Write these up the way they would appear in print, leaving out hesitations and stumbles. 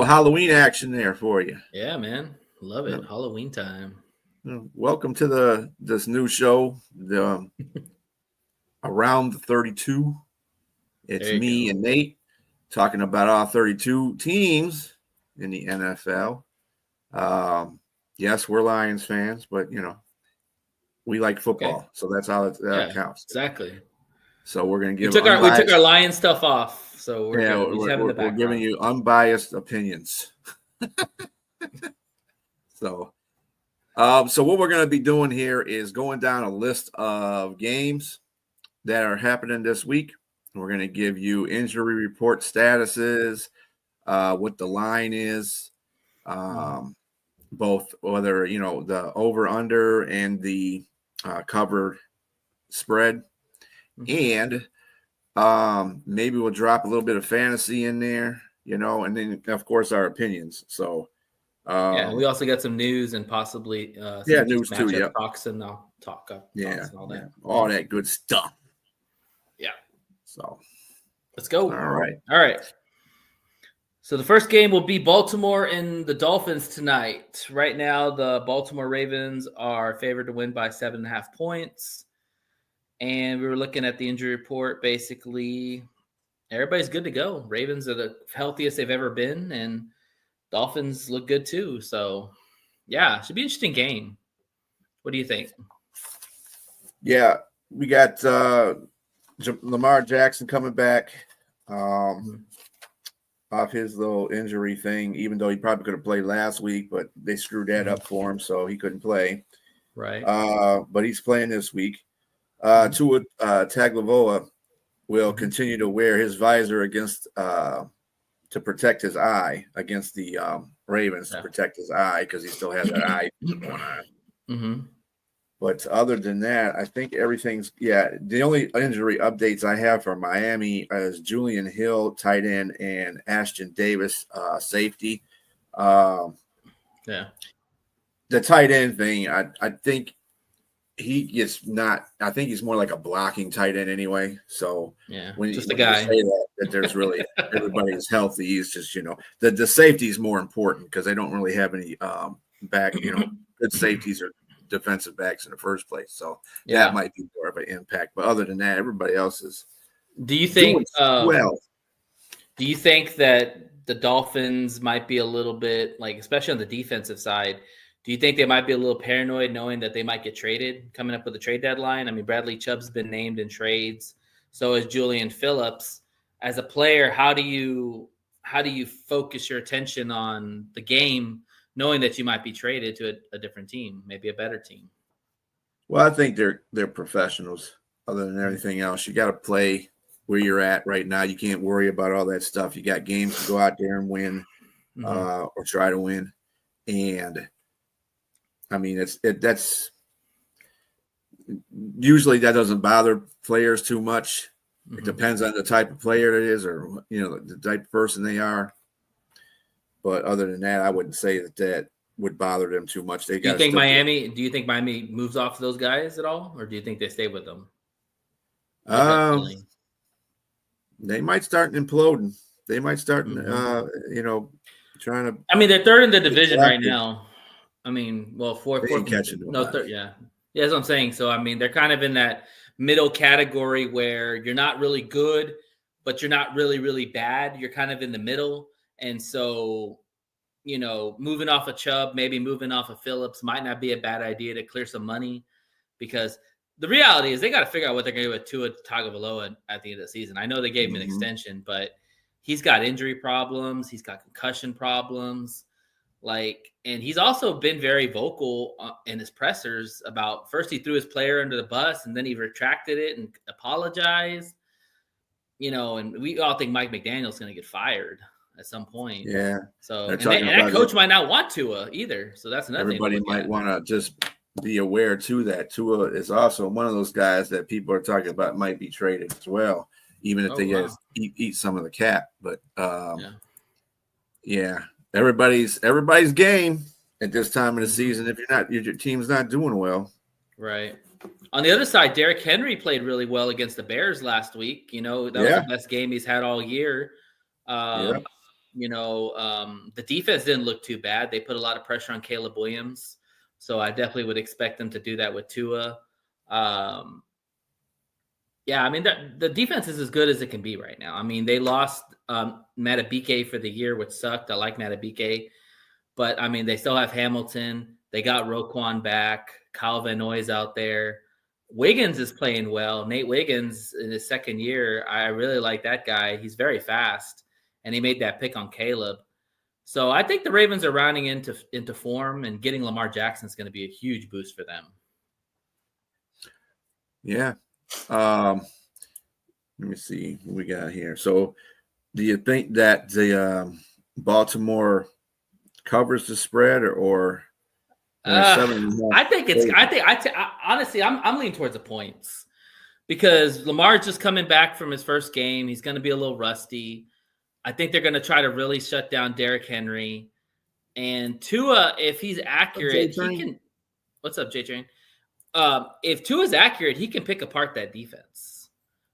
little Halloween action there for you. Yeah, man. Love it. Yeah. Halloween time. Welcome to this new show, the Around the 32. It's There you me go. and Nate talking about all 32 teams in the NFL. Yes, we're Lions fans, but we like football, Okay. so that's how that Yeah, counts. exactly. So we're going to We give took our unbiased. Lion stuff off, so we're Yeah, good. We just have it in the we're giving background. you unbiased opinions. So what we're going to be doing here is going down a list of games that are happening this week. We're going to give you injury report statuses, what the line is, both whether the over under and the covered spread, and maybe we'll drop a little bit of fantasy in there, and then of course our opinions. So. Yeah, we also got some news and possibly some News too. matchup Yep. talks, and I'll talk up thoughts and all that. All that good stuff. Yeah. So let's go. All right. So the first game will be Baltimore and the Dolphins tonight. Right now, the Baltimore Ravens are favored to win by 7.5 points. And we were looking at the injury report. Basically, everybody's good to go. Ravens are the healthiest they've ever been, and Dolphins look good too. So, yeah, should be an interesting game. What do you think? Yeah, we got Lamar Jackson coming back off his little injury thing, even though he probably could have played last week, but they screwed that up for him, so he couldn't play. Right. But he's playing this week. Tua Tagovailoa will continue to wear his visor against to protect his eye against the Ravens, to protect his eye because he still has that eye going on. But other than that, I think everything's the only injury updates I have for Miami is Julian Hill, tight end, and Ashton Davis, safety. The tight end thing, I think I think he's more like a blocking tight end anyway. So when just a guy. You say that there's really everybody is healthy. He's just the safety is more important because they don't really have any good safeties or defensive backs in the first place. So that might be more of an impact. But other than that, everybody else is. Do you think? Well, do you think that the Dolphins might be a little bit especially on the defensive side? Do you think they might be a little paranoid knowing that they might get traded coming up with the trade deadline? I mean, Bradley Chubb's been named in trades. So is Julian Phillips. As a player, how do you focus your attention on the game knowing that you might be traded to a different team, maybe a better team? Well, I think they're professionals. Other than everything else, you got to play where you're at right now. You can't worry about all that stuff. You got games to go out there and win, or try to win. And I mean, that's usually that doesn't bother players too much. It depends on the type of player it is, or the type of person they are. But other than that, I wouldn't say that would bother them too much. Do you think Miami moves off those guys at all, or do you think they stay with them? They might start imploding. They might start, trying to. I mean, they're third in the division right now. I mean, fourth. Catching third. Yeah, that's what I'm saying. So I mean, they're kind of in that middle category where you're not really good, but you're not really, really bad. You're kind of in the middle. And so, moving off of Chubb, maybe moving off of Phillips might not be a bad idea to clear some money, because the reality is they got to figure out what they're going to do with Tua Tagovailoa at the end of the season. I know they gave him an extension, but he's got injury problems. He's got concussion problems. And he's also been very vocal in his pressers about, first he threw his player under the bus and then he retracted it and apologized, and we all think Mike McDaniel's going to get fired at some point. Yeah. So, and that coach might not want Tua either. So that's another thing. Everybody might want to just be aware too that Tua is also one of those guys that people are talking about might be traded as well, even if they eat some of the cap. But everybody's game at this time of the season. If your team's not doing well, right. On the other side, Derrick Henry played really well against the Bears last week. That was the best game he's had all year. The defense didn't look too bad. They put a lot of pressure on Caleb Williams. So I definitely would expect them to do that with Tua. Yeah, I mean, the defense is as good as it can be right now. I mean, they lost Matabike for the year, which sucked. I like Matabike. But, I mean, they still have Hamilton. They got Roquan back. Kyle Van Noy's out there. Wiggins is playing well. Nate Wiggins in his second year, I really like that guy. He's very fast, and he made that pick on Caleb. So I think the Ravens are rounding into form, and getting Lamar Jackson is going to be a huge boost for them. Yeah. Let me see what we got here. So do you think that the Baltimore covers the spread or Honestly, I'm leaning towards the points because Lamar's just coming back from his first game. He's going to be a little rusty. I think they're going to try to really shut down Derrick Henry. And Tua, if he's accurate, he can. What's up, J-Train? If Tua's accurate, he can pick apart that defense.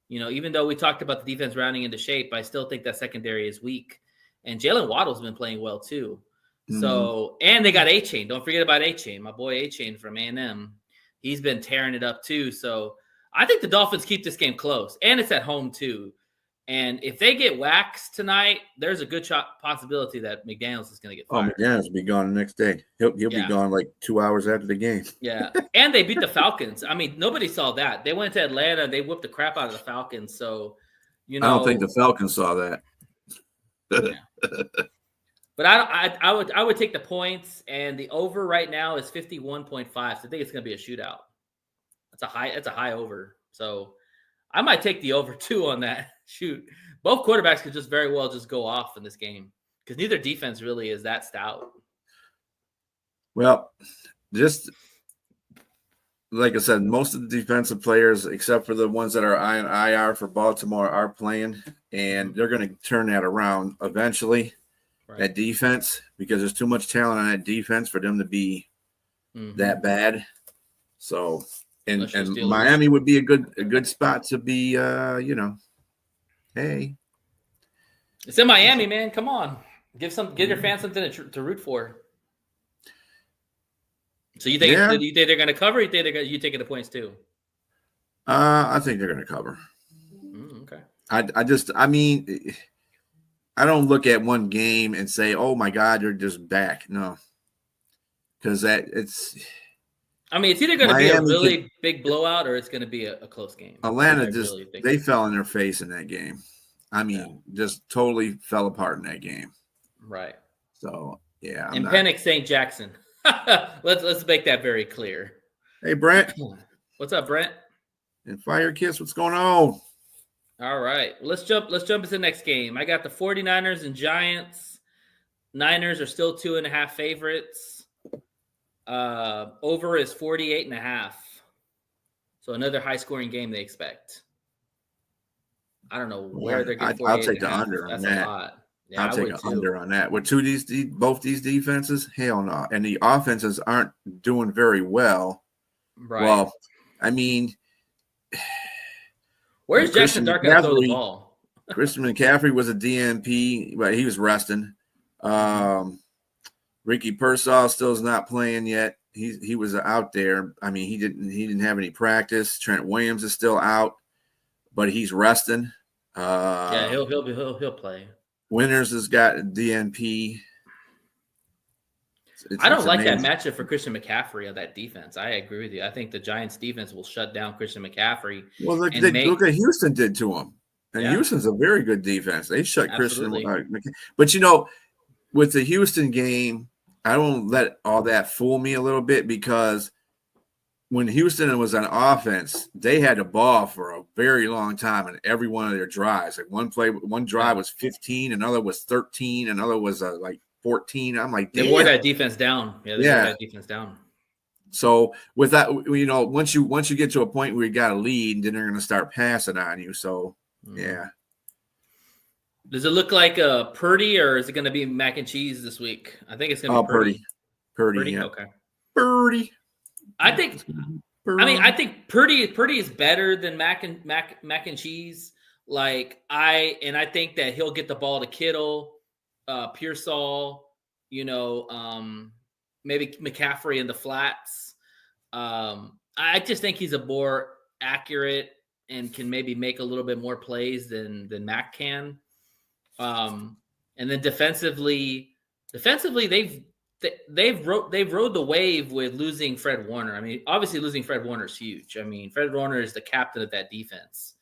Even though we talked about the defense rounding into shape, I still think that secondary is weak. And Jalen Waddle's been playing well too. So, and they got A-Chain. Don't forget about A-Chain, my boy A-Chain from A&M. He's been tearing it up too. So I think the Dolphins keep this game close, and it's at home too. And if they get waxed tonight, there's a good possibility that McDaniels is going to get fired. Oh, McDaniels will be gone the next day. He'll be gone like 2 hours after the game. Yeah, and they beat the Falcons. I mean, nobody saw that. They went to Atlanta. They whooped the crap out of the Falcons. So, I don't think the Falcons saw that. Yeah. But I would take the points, and the over right now is 51.5. So I think it's going to be a shootout. That's a high over. So I might take the over too on that. Shoot, both quarterbacks could just very well just go off in this game because neither defense really is that stout. Well, just like I said, most of the defensive players, except for the ones that are on IR for Baltimore, are playing, and they're going to turn that around eventually. Right. That defense, because there's too much talent on that defense for them to be that bad. So, and Miami would be a good spot to be. Hey, it's in Miami, man. Come on, give your fans something to root for. So you think they're going to cover? Or you taking the points too? I think they're going to cover. Okay. I don't look at one game and say, "Oh my God, they're just back." No, because it's. I mean, it's either going to be a really big blowout or it's going to be a close game. Atlanta they fell in their face in that game. I mean, just totally fell apart in that game. Right. So yeah. And Penix St. Jackson. Let's make that very clear. Hey Brent. What's up, Brent? And Fire Kiss, what's going on? All right. Let's jump into the next game. I got the 49ers and Giants. Niners are still 2.5 favorites. Over is 48.5. So another high-scoring game they expect. I don't know where they're getting 48.5. I'll take the under on that. That's a lot. Yeah, I'll take an under on that. With both these defenses, hell no. And the offenses aren't doing very well. Right. Well, I mean, where's Jackson Dart going to throw the ball? Christian McCaffrey was a DNP, but he was resting. Ricky Pearsall still is not playing yet. He was out there. I mean, he didn't have any practice. Trent Williams is still out, but he's resting. He'll play. Winters has got DNP. I don't like that matchup for Christian McCaffrey on that defense. I agree with you. I think the Giants defense will shut down Christian McCaffrey. Well, look at Houston did to him. And Houston's a very good defense. They shut Christian McCaffrey. But, with the Houston game, I don't let all that fool me a little bit because when Houston was on offense, they had the ball for a very long time in every one of their drives. Like one drive was 15, another was 13, another was 14. I'm like, they wore that defense down. Yeah, they wore that defense down. So with that, once you get to a point where you got a lead, then they're going to start passing on you. So yeah. Does it look like Purdy, or is it going to be mac and cheese this week? I think it's going to be Purdy. Purdy, yeah. Okay. Purdy. I think Purdy is better than mac and cheese. I think that he'll get the ball to Kittle. Pearsall, maybe McCaffrey in the flats. I just think he's a more accurate and can maybe make a little bit more plays than Mac can. And then defensively, they've rode the wave with losing Fred Warner. I mean, obviously losing Fred Warner is huge. I mean, Fred Warner is the captain of that defense.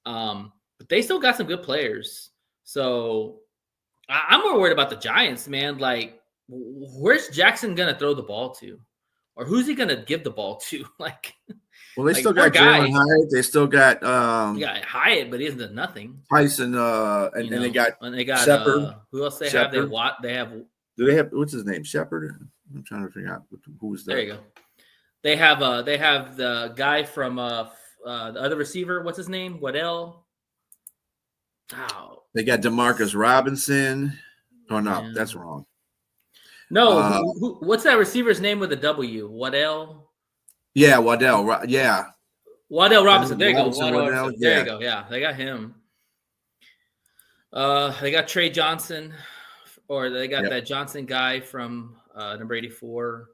But they still got some good players. So I'm more worried about the Giants, man. Like, where's Jackson going to throw the ball to? Or who's he going to give the ball to? Well, they still got Jalen Hyatt. They still got Hyatt, but he hasn't done nothing. Tyson, and they got Shepard. Who else they have? Do they have what's his name? Shepard? I'm trying to figure out who's there. There you go. They have the guy from the other receiver. What's his name? Waddell. Oh. They got Demarcus Robinson. Oh no, that's wrong. No, what's that receiver's name with a W? Waddell. Yeah, Waddell. Yeah, Waddell Robinson. There you go. Waddell. There you go. Yeah, they got him. They got Trey Johnson, or they got that Johnson guy from number 84.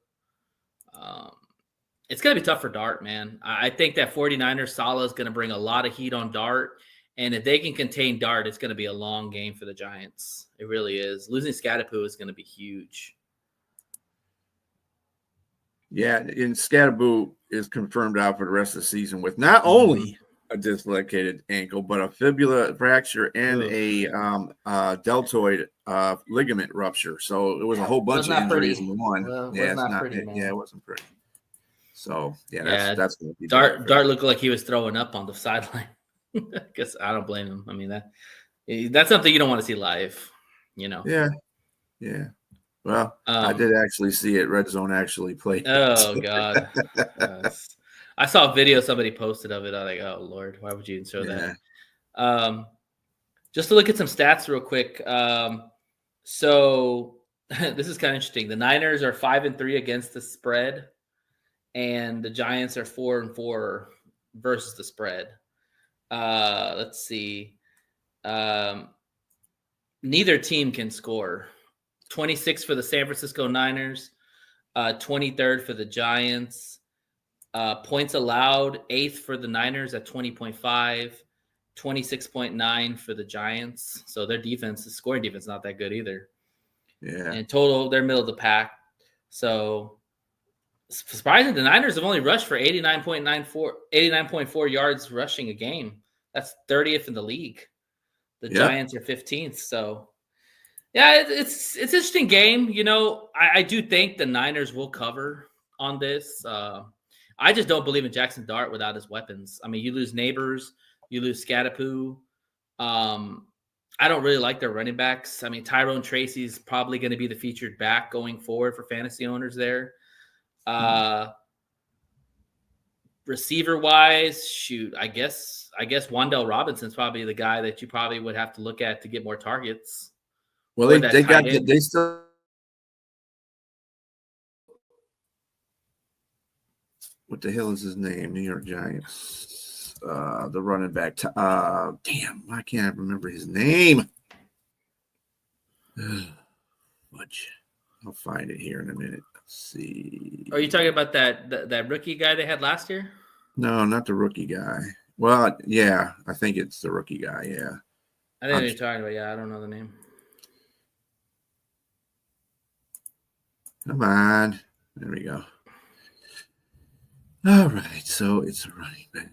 It's going to be tough for Dart, man. I think that 49ers Saleh is going to bring a lot of heat on Dart. And if they can contain Dart, it's going to be a long game for the Giants. It really is. Losing Scatapoo is going to be huge. Yeah, and Scatapoo is confirmed out for the rest of the season with not only a dislocated ankle, but a fibula fracture and a deltoid ligament rupture. So it was a whole bunch of injuries in one. Well, it wasn't pretty. So that's going to be Dart looked like he was throwing up on the sideline. Because I don't blame him. I mean that's something you don't want to see live. Yeah. Well, I did actually see it. Red Zone actually played. Oh God! I saw a video somebody posted of it. I was like, oh Lord, why would you even show that? Just to look at some stats real quick. So this is kind of interesting. The Niners are 5-3 against the spread, and the Giants are 4-4 versus the spread. Let's see. Neither team can score. 26 for the San Francisco Niners, 23rd for the Giants. Points allowed, 8th for the Niners at 20.5, 26.9 for the Giants. So their defense, the scoring defense, not that good either. Yeah. And total, they're middle of the pack. So surprising, the Niners have only rushed for 89.4 yards rushing a game. That's 30th in the league. The Giants are 15th. So yeah, it's an interesting game. I do think the Niners will cover on this. I just don't believe in Jackson Dart without his weapons. I mean, you lose Neighbors, you lose Scatapoo. I don't really like their running backs. I mean, Tyrone Tracy's probably going to be the featured back going forward for fantasy owners there. Receiver wise, shoot, I guess Wan'Dale Robinson's probably the guy that you probably would have to look at to get more targets. Well, they still. What the hell is his name? New York Giants. The running back. Damn, I can't remember his name. Much. I'll find it here in a minute. Let's see. Are you talking about that rookie guy they had last year? No, not the rookie guy. Well, yeah, I think it's the rookie guy. Yeah. I think you're talking about. Yeah, I don't know the name. Come on. There we go. All right. So it's a running back.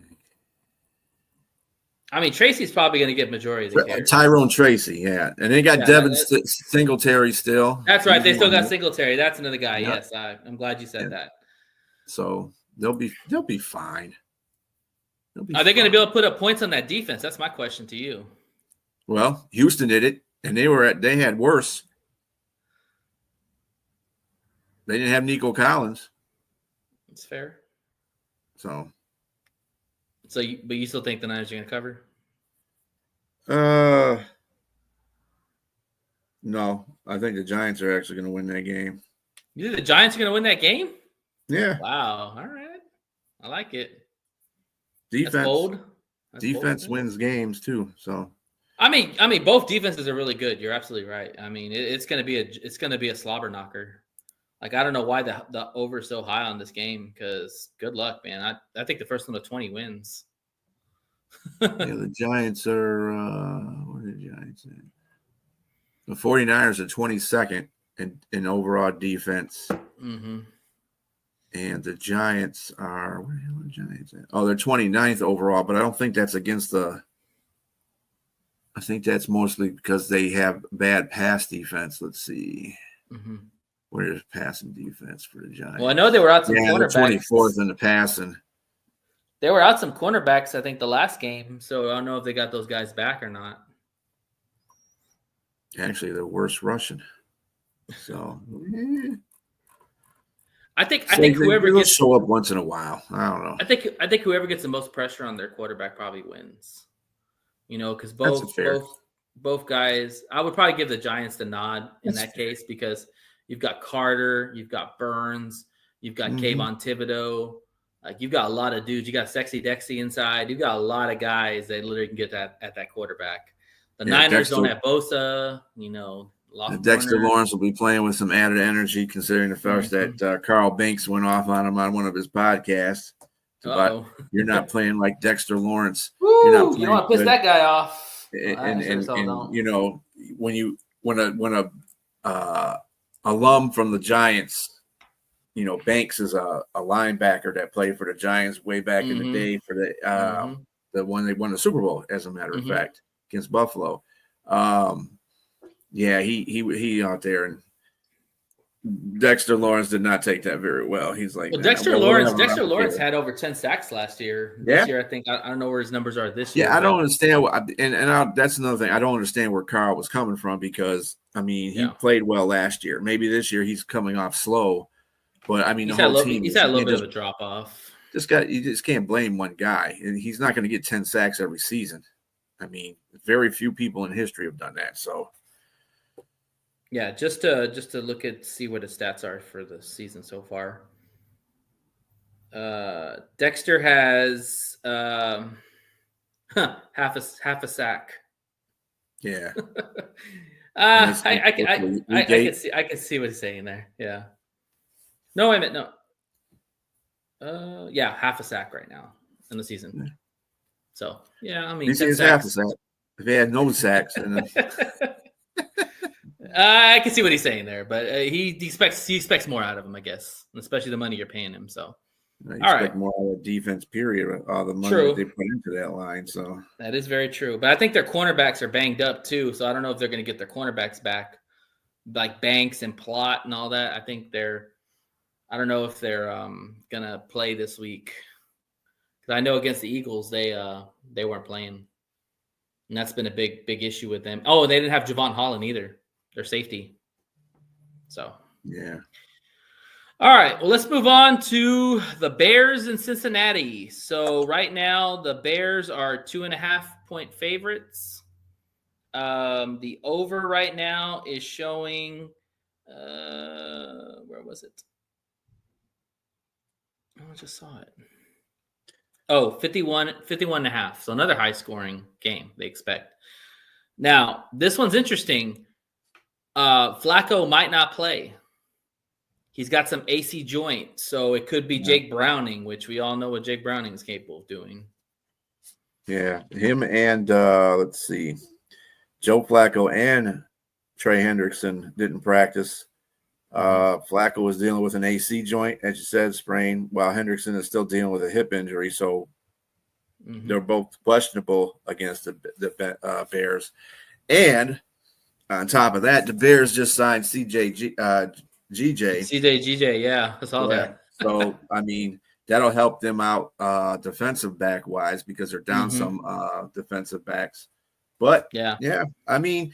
I mean, Tracy's probably going to get majority of the carries. Tyrone Tracy, yeah. And they got Devin Singletary still. That's right. They still got Singletary. That's another guy. Yep. Yes. I'm glad you said that. So they'll be fine. Are they going to be able to put up points on that defense? That's my question to you. Well, Houston did it, and they had worse. They didn't have Nico Collins. That's fair. So but you still think the Niners are going to cover? No. I think the Giants are actually going to win that game. You think the Giants are going to win that game? Yeah. Wow. All right. I like it. Defense. That's bold. Defense wins games too. So I mean, both defenses are really good. You're absolutely right. I mean, it's going to be a slobber knocker. Like, I don't know why the over is so high on this game, because good luck, man. I think the first one to 20 wins. Yeah, the Giants are what are the Giants at? The 49ers are 22nd in overall defense. Mm-hmm. And the Giants are where the hell are the Giants at? Oh, they're 29th overall, but I don't think that's against the I think that's mostly because they have bad pass defense. Let's see. Mm-hmm. Where's passing defense for the Giants? Well, I know they were out some they're cornerbacks. 24th in the passing. They were out some cornerbacks, I think, the last game. So I don't know if they got those guys back or not. Actually, they're worse rushing. So I think whoever gets show up once in a while. I don't know. I think whoever gets the most pressure on their quarterback probably wins. You know, because both guys, I would probably give the Giants the nod in that case, because you've got Carter, you've got Burns, you've got Kayvon Thibodeau, like you've got a lot of dudes. You got Sexy Dexy inside. You've got a lot of guys that literally can get that at that quarterback. The Niners don't have Bosa, you know. Dexter Lawrence will be playing with some added energy, considering the fact that Carl Banks went off on him on one of his podcasts. But you're not playing like Dexter Lawrence. Woo, you don't want to piss that guy off. And you know, when a alum from the Giants, you know, Banks is a linebacker that played for the Giants way back in the day for the one they won the Super Bowl, as a matter of fact, against Buffalo. Yeah, he out there, and Dexter Lawrence did not take that very well. He's like, well, Dexter Lawrence had over 10 sacks last year. This year, I think I don't know where his numbers are this year. Yeah, I don't understand that's another thing. I don't understand where Carl was coming from, because I mean, he played well last year. Maybe this year he's coming off slow, but I mean, he's had a little bit of a drop off. You just can't blame one guy, and he's not going to get 10 sacks every season. I mean, very few people in history have done that. So. Yeah, just to see what his stats are for the season so far. Dexter has half a sack. Yeah. I can see what he's saying there. Yeah. No, wait a minute, no. Yeah, half a sack right now in the season. Yeah. So yeah, I mean, he says half a sack. If he had no sacks, I can see what he's saying there, but he expects more out of him, I guess, especially the money you're paying him. So, all right, more out of defense. Period. All the money that they put into that line. So that is very true. But I think their cornerbacks are banged up too. So I don't know if they're going to get their cornerbacks back, like Banks and Plott and all that. I think I don't know if they're going to play this week, because I know against the Eagles they weren't playing, and that's been a big issue with them. Oh, they didn't have Javon Holland either. Their safety. So, yeah. All right. Well, let's move on to the Bears in Cincinnati. So right now, the Bears are 2.5-point favorites. The over right now is showing, where was it? Oh, I just saw it. Oh, 51.5. So another high scoring game they expect. Now, this one's interesting. Flacco might not play. He's got some AC joint, so it could be Jake Browning, which we all know what Jake Browning is capable of doing. Yeah, him and let's see, Joe Flacco and Trey Hendrickson didn't practice. Flacco was dealing with an AC joint, as you said, sprain, while Hendrickson is still dealing with a hip injury. So they're both questionable against the Bears. And on top of that, the Bears just signed GJ. Yeah, I saw that. So, I mean, that'll help them out defensive back wise, because they're down some defensive backs. But yeah, I mean,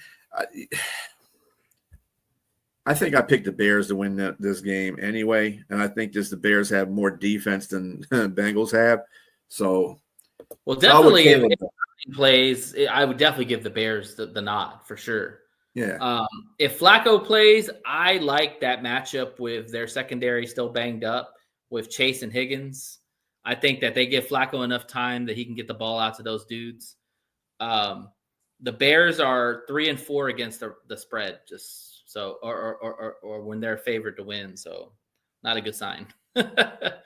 I think I picked the Bears to win this game anyway, and I think the Bears have more defense than Bengals have. So, well, definitely if he plays, I would definitely give the Bears the nod for sure. Yeah. If Flacco plays, I like that matchup with their secondary still banged up with Chase and Higgins. I think that they give Flacco enough time that he can get the ball out to those dudes. The Bears are 3-4 against the spread, just so or when they're favored to win. So not a good sign. Bears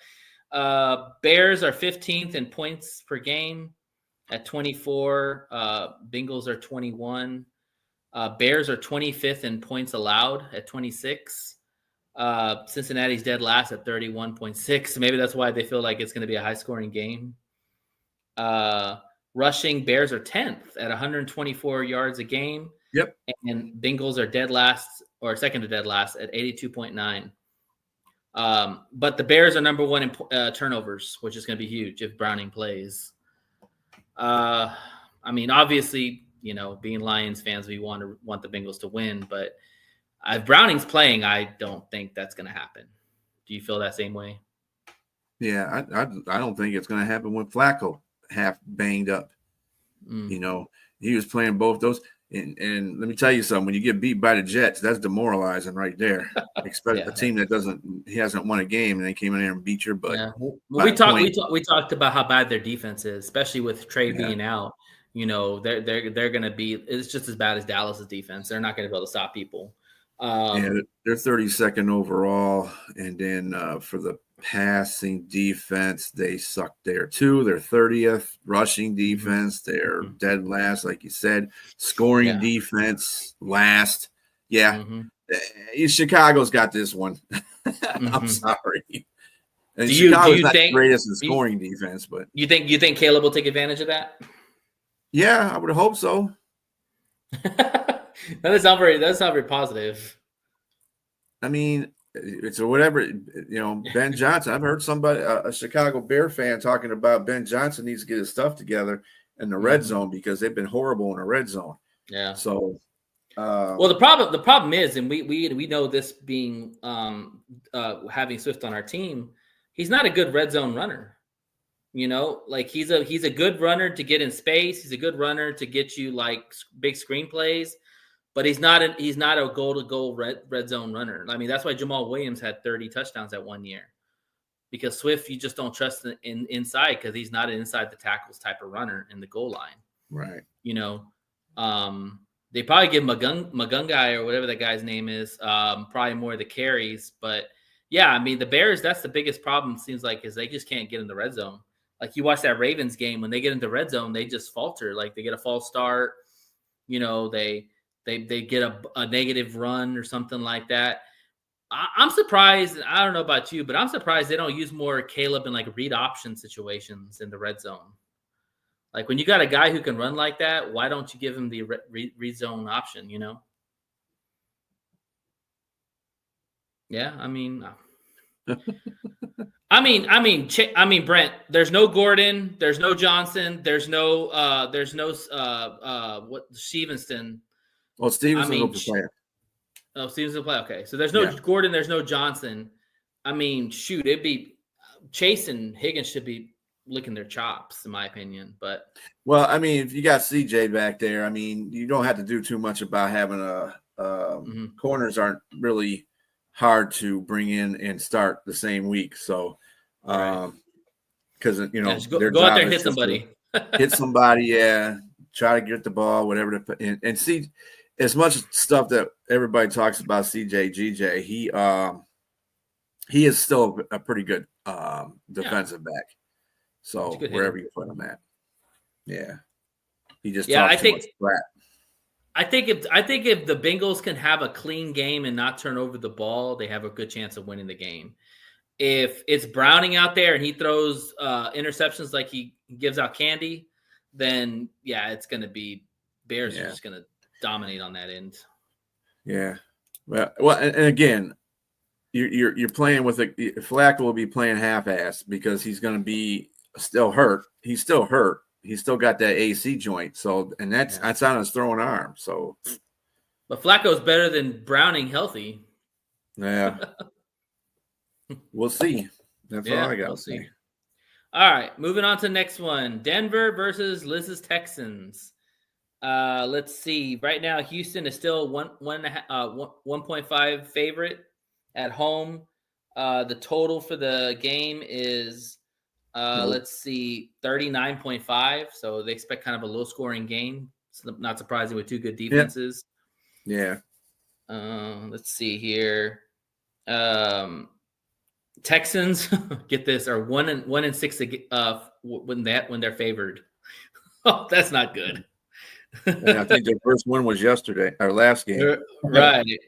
are 15th in points per game at 24. Bengals are 21. Bears are 25th in points allowed at 26. Cincinnati's dead last at 31.6. Maybe that's why they feel like it's going to be a high scoring game. Rushing, Bears are 10th at 124 yards a game. Yep. And Bengals are dead last or second to dead last at 82.9. But the Bears are number one in turnovers, which is going to be huge if Browning plays. I mean, obviously, being Lions fans, we want the Bengals to win, but if Browning's playing, I don't think that's going to happen. Do you feel that same way? Yeah, I don't think it's going to happen with Flacco half banged up. He was playing both those. And let me tell you something, when you get beat by the Jets, that's demoralizing right there. Expect a team that hasn't won a game and they came in there and beat your butt. Yeah. Well, we talked about how bad their defense is, especially with Trey being out. They're going to be, it's just as bad as Dallas's defense. They're not going to be able to stop people. They're 32nd overall. And then for the passing defense, they suck there too. They're 30th. Rushing defense, they're dead last, like you said. Scoring defense, last. Yeah. Chicago's got this one. I'm sorry. And Chicago's not the greatest in scoring defense, but you think Caleb will take advantage of that? Yeah, I would hope so. That doesn't sound very positive. I mean, it's whatever, Ben Johnson. I've heard somebody, a Chicago Bear fan, talking about Ben Johnson needs to get his stuff together in the red zone because they've been horrible in the red zone. Yeah. So, well, the problem is, and we know this being having Swift on our team, he's not a good red zone runner. Like he's a good runner to get in space. He's a good runner to get you like big screenplays. But he's not a goal-to-goal red zone runner. I mean, that's why Jamal Williams had 30 touchdowns that 1 year. Because Swift, you just don't trust inside because he's not an inside the tackles type of runner in the goal line. Right. They probably give Magungai or whatever that guy's name is probably more of the carries. But, yeah, I mean, the Bears, that's the biggest problem, seems like, is they just can't get in the red zone. Like, you watch that Ravens game, when they get into red zone, they just falter. Like, they get a false start. They get a negative run or something like that. I'm surprised. I don't know about you, but I'm surprised they don't use more Caleb in like read option situations in the red zone. Like when you got a guy who can run like that, why don't you give him the read zone option? Yeah, I mean, Brent. There's no Gordon. There's no Johnson. There's no Stevenson. Well, Stevenson will play. Oh, Stevenson will play. Okay, so there's no Gordon. There's no Johnson. I mean, shoot, it'd be Chase and Higgins should be licking their chops, in my opinion. But I mean, if you got CJ back there, I mean, you don't have to do too much about having corners aren't really hard to bring in and start the same week. So, because go out there and hit somebody, try to get the ball, whatever. And see. As much stuff that everybody talks about GJ, he is still a pretty good defensive back. So wherever you put him at, he just talks too much crap. I think if the Bengals can have a clean game and not turn over the ball, they have a good chance of winning the game. If it's Browning out there and he throws interceptions like he gives out candy, then it's going to be Bears are just going to dominate on that end. Yeah. Well, and again, you're playing with Flacco will be playing half-ass because he's going to be still hurt. He's still hurt. He's still got that AC joint. So, and that's on his throwing arm. So, but Flacco's better than Browning healthy. Yeah. We'll see. That's all I got. We'll see. All right, moving on to the next one. Denver versus Liz's Texans. Let's see. Right now, Houston is still 1.5 favorite at home. The total for the game is let's see, 39.5. So they expect kind of a low scoring game It's not surprising with two good defenses. Yeah. Let's see here. Texans, get this, are 1-6 when they're favored. Oh, that's not good. And I think their first one was yesterday, our last game. Right.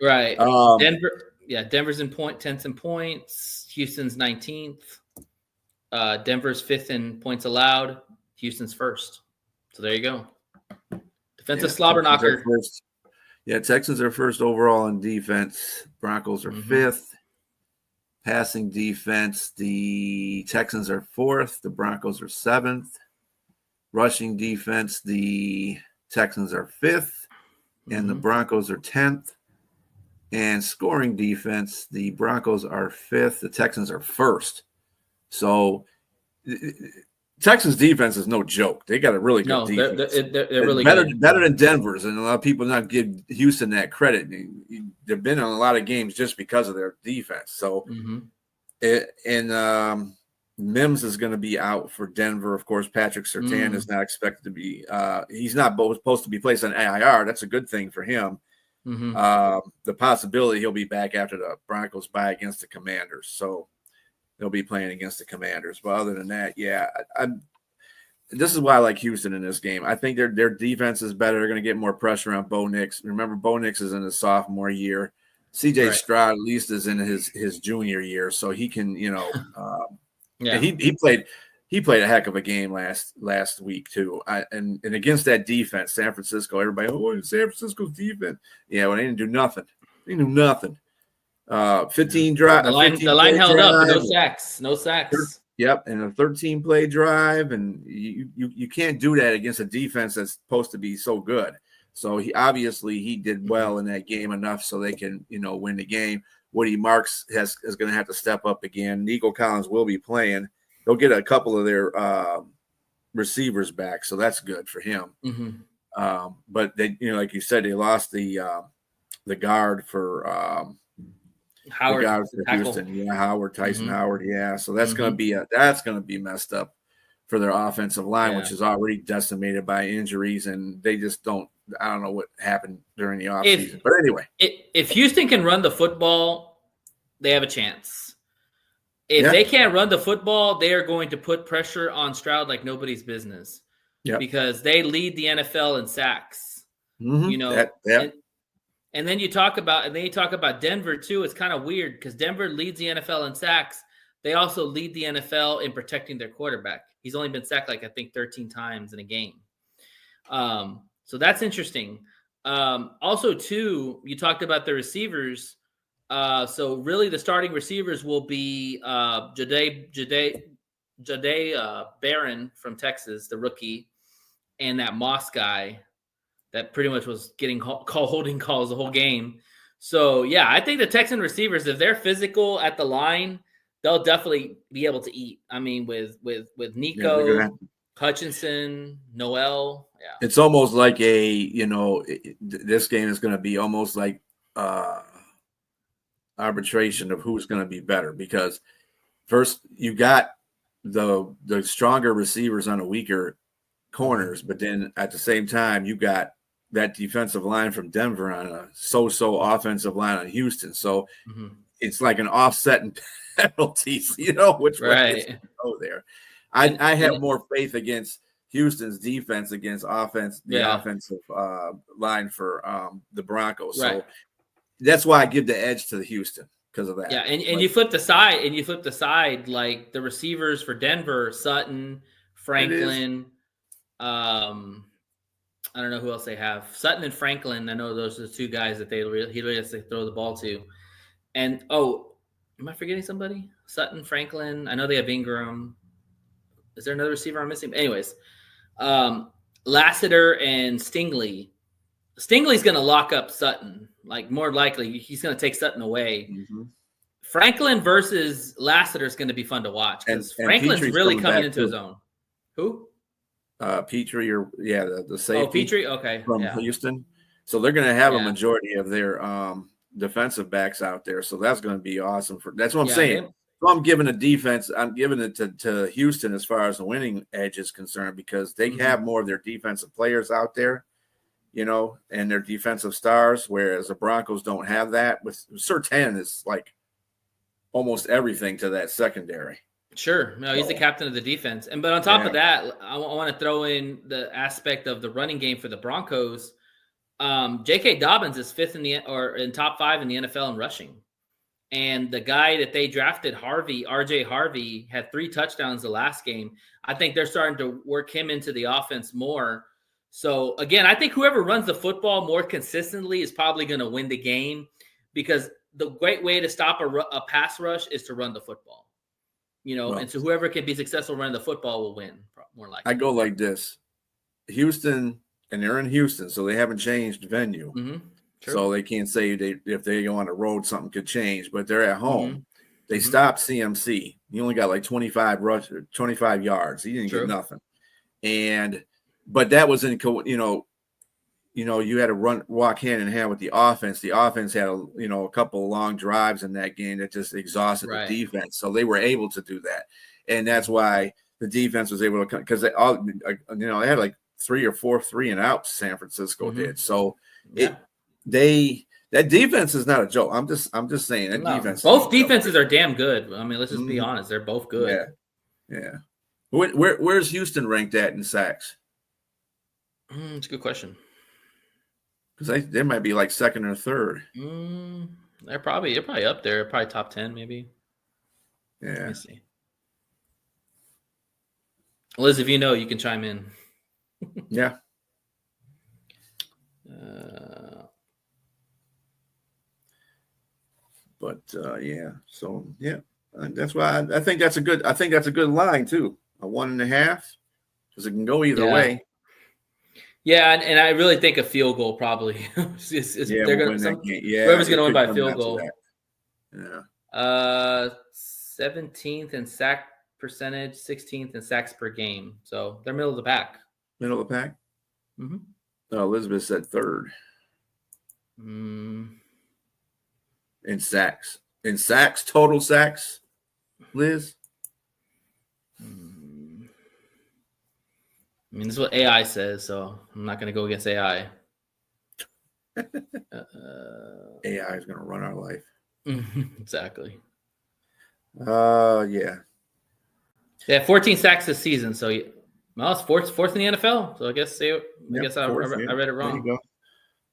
Right. Um, Denver's in 10th in points. Houston's 19th. Denver's 5th in points allowed. Houston's 1st. So there you go. Defensive slobber knocker. Texans are first overall in defense. Broncos are 5th. Passing defense, the Texans are 4th. The Broncos are 7th. Rushing defense, the Texans are 5th. And the Broncos are 10th. And scoring defense, the Broncos are 5th. The Texans are 1st. So Texans defense is no joke. They got a really good defense. They're really better than Denver's, and a lot of people not give Houston that credit. They've been on a lot of games just because of their defense. So, Mims is going to be out for Denver. Of course, Patrick Surtain is not expected to be. He's not supposed to be placed on AIR. That's a good thing for him. The possibility he'll be back after the Broncos bye against the Commanders. So they'll be playing against the Commanders. But other than that, this is why I like Houston in this game. I think their defense is better. They're going to get more pressure on Bo Nix. Remember, Bo Nix is in his sophomore year. CJ Stroud at least is in his junior year, so he can, he played a heck of a game last week too. And against that defense, San Francisco, everybody, San Francisco's defense. Yeah, well, they didn't do nothing. They knew nothing. 15 drive. The line held up. No sacks. Yep, and a 13-play drive, and you can't do that against a defense that's supposed to be so good. So he did well in that game enough so they can win the game. Woody Marks is going to have to step up again. Nico Collins will be playing. They'll get a couple of their receivers back, so that's good for him. But they, like you said, they lost the guard for Howard, Houston. Howard, Tyson Howard. So that's going to be messed up for their offensive line, which is already decimated by injuries, and they just don't. I don't know what happened during the offseason. But anyway, if Houston can run the football, they have a chance. If they can't run the football, they are going to put pressure on Stroud like nobody's business. Because they lead the NFL in sacks. And then you talk about Denver too. It's kind of weird because Denver leads the NFL in sacks. They also lead the NFL in protecting their quarterback. He's only been sacked 13 times in a game. So that's interesting. Also, too, you talked about the receivers. So really, the starting receivers will be Jahdae Barron from Texas, the rookie, and that Moss guy that pretty much was getting holding calls the whole game. So, I think the Texan receivers, if they're physical at the line, they'll definitely be able to eat. I mean, with Nico, Hutchinson, Noel. Yeah. It's almost like this game is going to be almost like arbitration of who's going to be better, because first you got the stronger receivers on the weaker corners, but then at the same time you got that defensive line from Denver on a so-so offensive line on Houston. So it's like an offset in penalties, which way to go there. I have more faith against Houston's defense against offensive line for the Broncos. So that's why I give the edge to the Houston because of that. Yeah, and you flip the side, like the receivers for Denver, Sutton, Franklin. I don't know who else they have. Sutton and Franklin. I know those are the two guys that he really has to throw the ball to. And am I forgetting somebody? Sutton, Franklin. I know they have Ingram. Is there another receiver I'm missing? Anyways, Lassiter and Stingley. Stingley's going to lock up Sutton. More likely, he's going to take Sutton away. Franklin versus Lassiter is going to be fun to watch because Franklin's Petrie's really coming into his own. Who? Petrie, the safety. Oh, Petrie, okay. From Houston. So they're going to have a majority of their defensive backs out there. So that's going to be awesome. That's what I'm saying. So I'm giving a defense. I'm giving it to Houston as far as the winning edge is concerned because they have more of their defensive players out there, and their defensive stars, whereas the Broncos don't have that. With Surtain is like almost everything to that secondary. Sure. No, he's the captain of the defense. But on top of that, I want to throw in the aspect of the running game for the Broncos. J.K. Dobbins is fifth in top 5 in the NFL in rushing. And the guy that they drafted, RJ Harvey, had 3 touchdowns the last game. I think they're starting to work him into the offense more. So, again, I think whoever runs the football more consistently is probably going to win the game because the great way to stop a pass rush is to run the football. And so whoever can be successful running the football will win, more likely. I go like this. Houston, and they're in Houston, so they haven't changed venue. Mm-hmm. Sure. So they can't say if they go on the road, something could change. But they're at home. They stopped CMC. He only got like 25 yards. He didn't get nothing. But that was in you had to walk hand in hand with the offense. The offense had a couple of long drives in that game that just exhausted the defense. So they were able to do that, and that's why the defense was able to come because they all they had like 3 or 4 3-and-outs. San Francisco did. So that defense is not a joke. I'm just saying that defense. Both defenses are damn good. I mean, let's just be honest; they're both good. Yeah. Where's Houston ranked at in sacks? It's a good question. Because they might be like second or third. They're probably up there. Probably top 10, maybe. Yeah. Let me see. Liz, if you know, you can chime in. Yeah. So that's why I think that's a good line too. A 1.5 because it can go either way. Yeah, and I really think a field goal probably. They're going to whoever's going to win by a field goal. Yeah. 17th in sack percentage, 16th in sacks per game. So they're middle of the pack. Middle of the pack. Mm-hmm. Elizabeth said third. Mm. In sacks, total sacks. Liz. I mean, this is what AI says, so I'm not going to go against AI. AI is going to run our life. Exactly. Yeah. Yeah, 14 sacks this season. So, it's fourth in the NFL. So I guess I read it wrong. There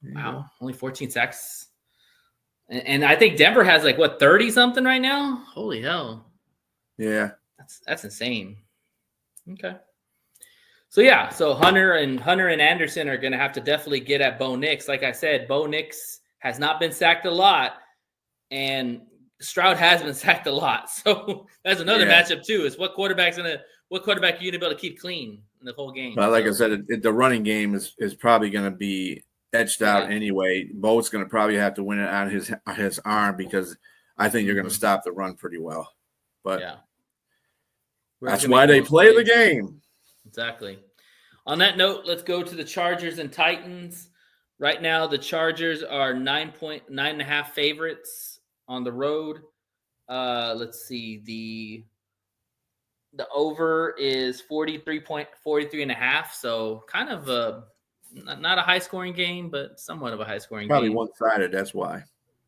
you Wow, go. only 14 sacks. And I think Denver has 30 something right now. Holy hell. Yeah. That's insane. Okay. So Hunter and Anderson are going to have to definitely get at Bo Nix. Like I said, Bo Nix has not been sacked a lot, and Stroud has been sacked a lot. So that's another matchup too. Is what quarterback are you going to be able to keep clean in the whole game? Well, like I said, the running game is probably going to be etched out anyway. Bo's going to probably have to win it on his arm because I think you're going to stop the run pretty well. But that's why they play the game. Exactly. On that note, let's go to the Chargers and Titans. Right now, the Chargers are 9.5 favorites on the road. Let's see. The over is 43.5. So kind of not a high scoring game, but somewhat of a high scoring game. Probably one-sided. That's why.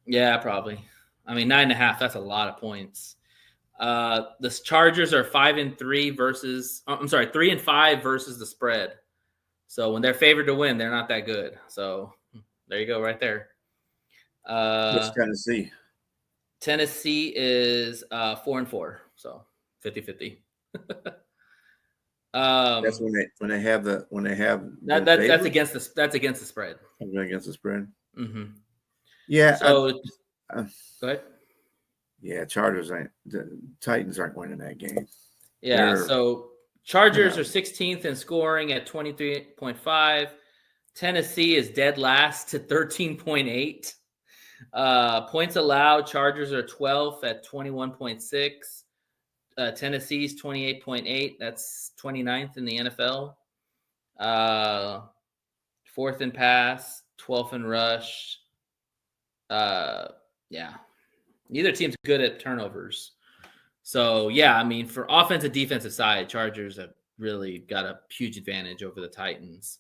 Yeah, probably. I mean, 9.5. That's a lot of points. The Chargers are 5-3 versus. I'm sorry, 3-5 versus the spread. So when they're favored to win, they're not that good. So there you go, right there. What's Tennessee? Tennessee is 4-4, so 50-50. That's when they have that's against the spread. Against the spread. Mm-hmm. Yeah. So go ahead. Yeah, the Titans aren't winning that game. Yeah, so Chargers are 16th in scoring at 23.5. Tennessee is dead last to 13.8. Points allowed, Chargers are 12th at 21.6. Tennessee's 28.8. That's 29th in the NFL. 4th in pass, 12th in rush. Neither team's good at turnovers. So yeah, I mean, for offensive defensive side, Chargers have really got a huge advantage over the Titans.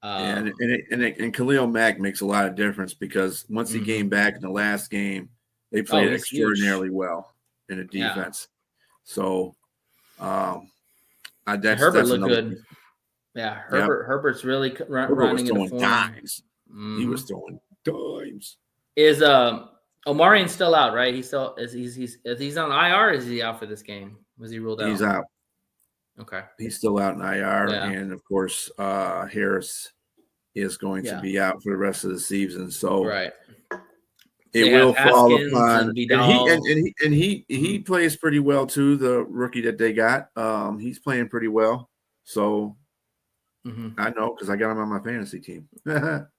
Yeah, and Khalil Mack makes a lot of difference because once he came back in the last game, they played he's extraordinarily huge. well in the Yeah. defense. So, Herbert that's looked another good. piece. Yeah, Herbert's really Herbert was running into throwing form. dimes. Mm-hmm. He was throwing dimes. Is Omarion still out? Right? He's still he's on IR. Or is he out for this game? Was he ruled out? He's out. Okay. He's still out in IR, Yeah. and of course, Harris is going to be out for the rest of the season. So, right. It will fall upon, and he plays pretty well too. The rookie that they got, he's playing pretty well. So I know because I got him on my fantasy team.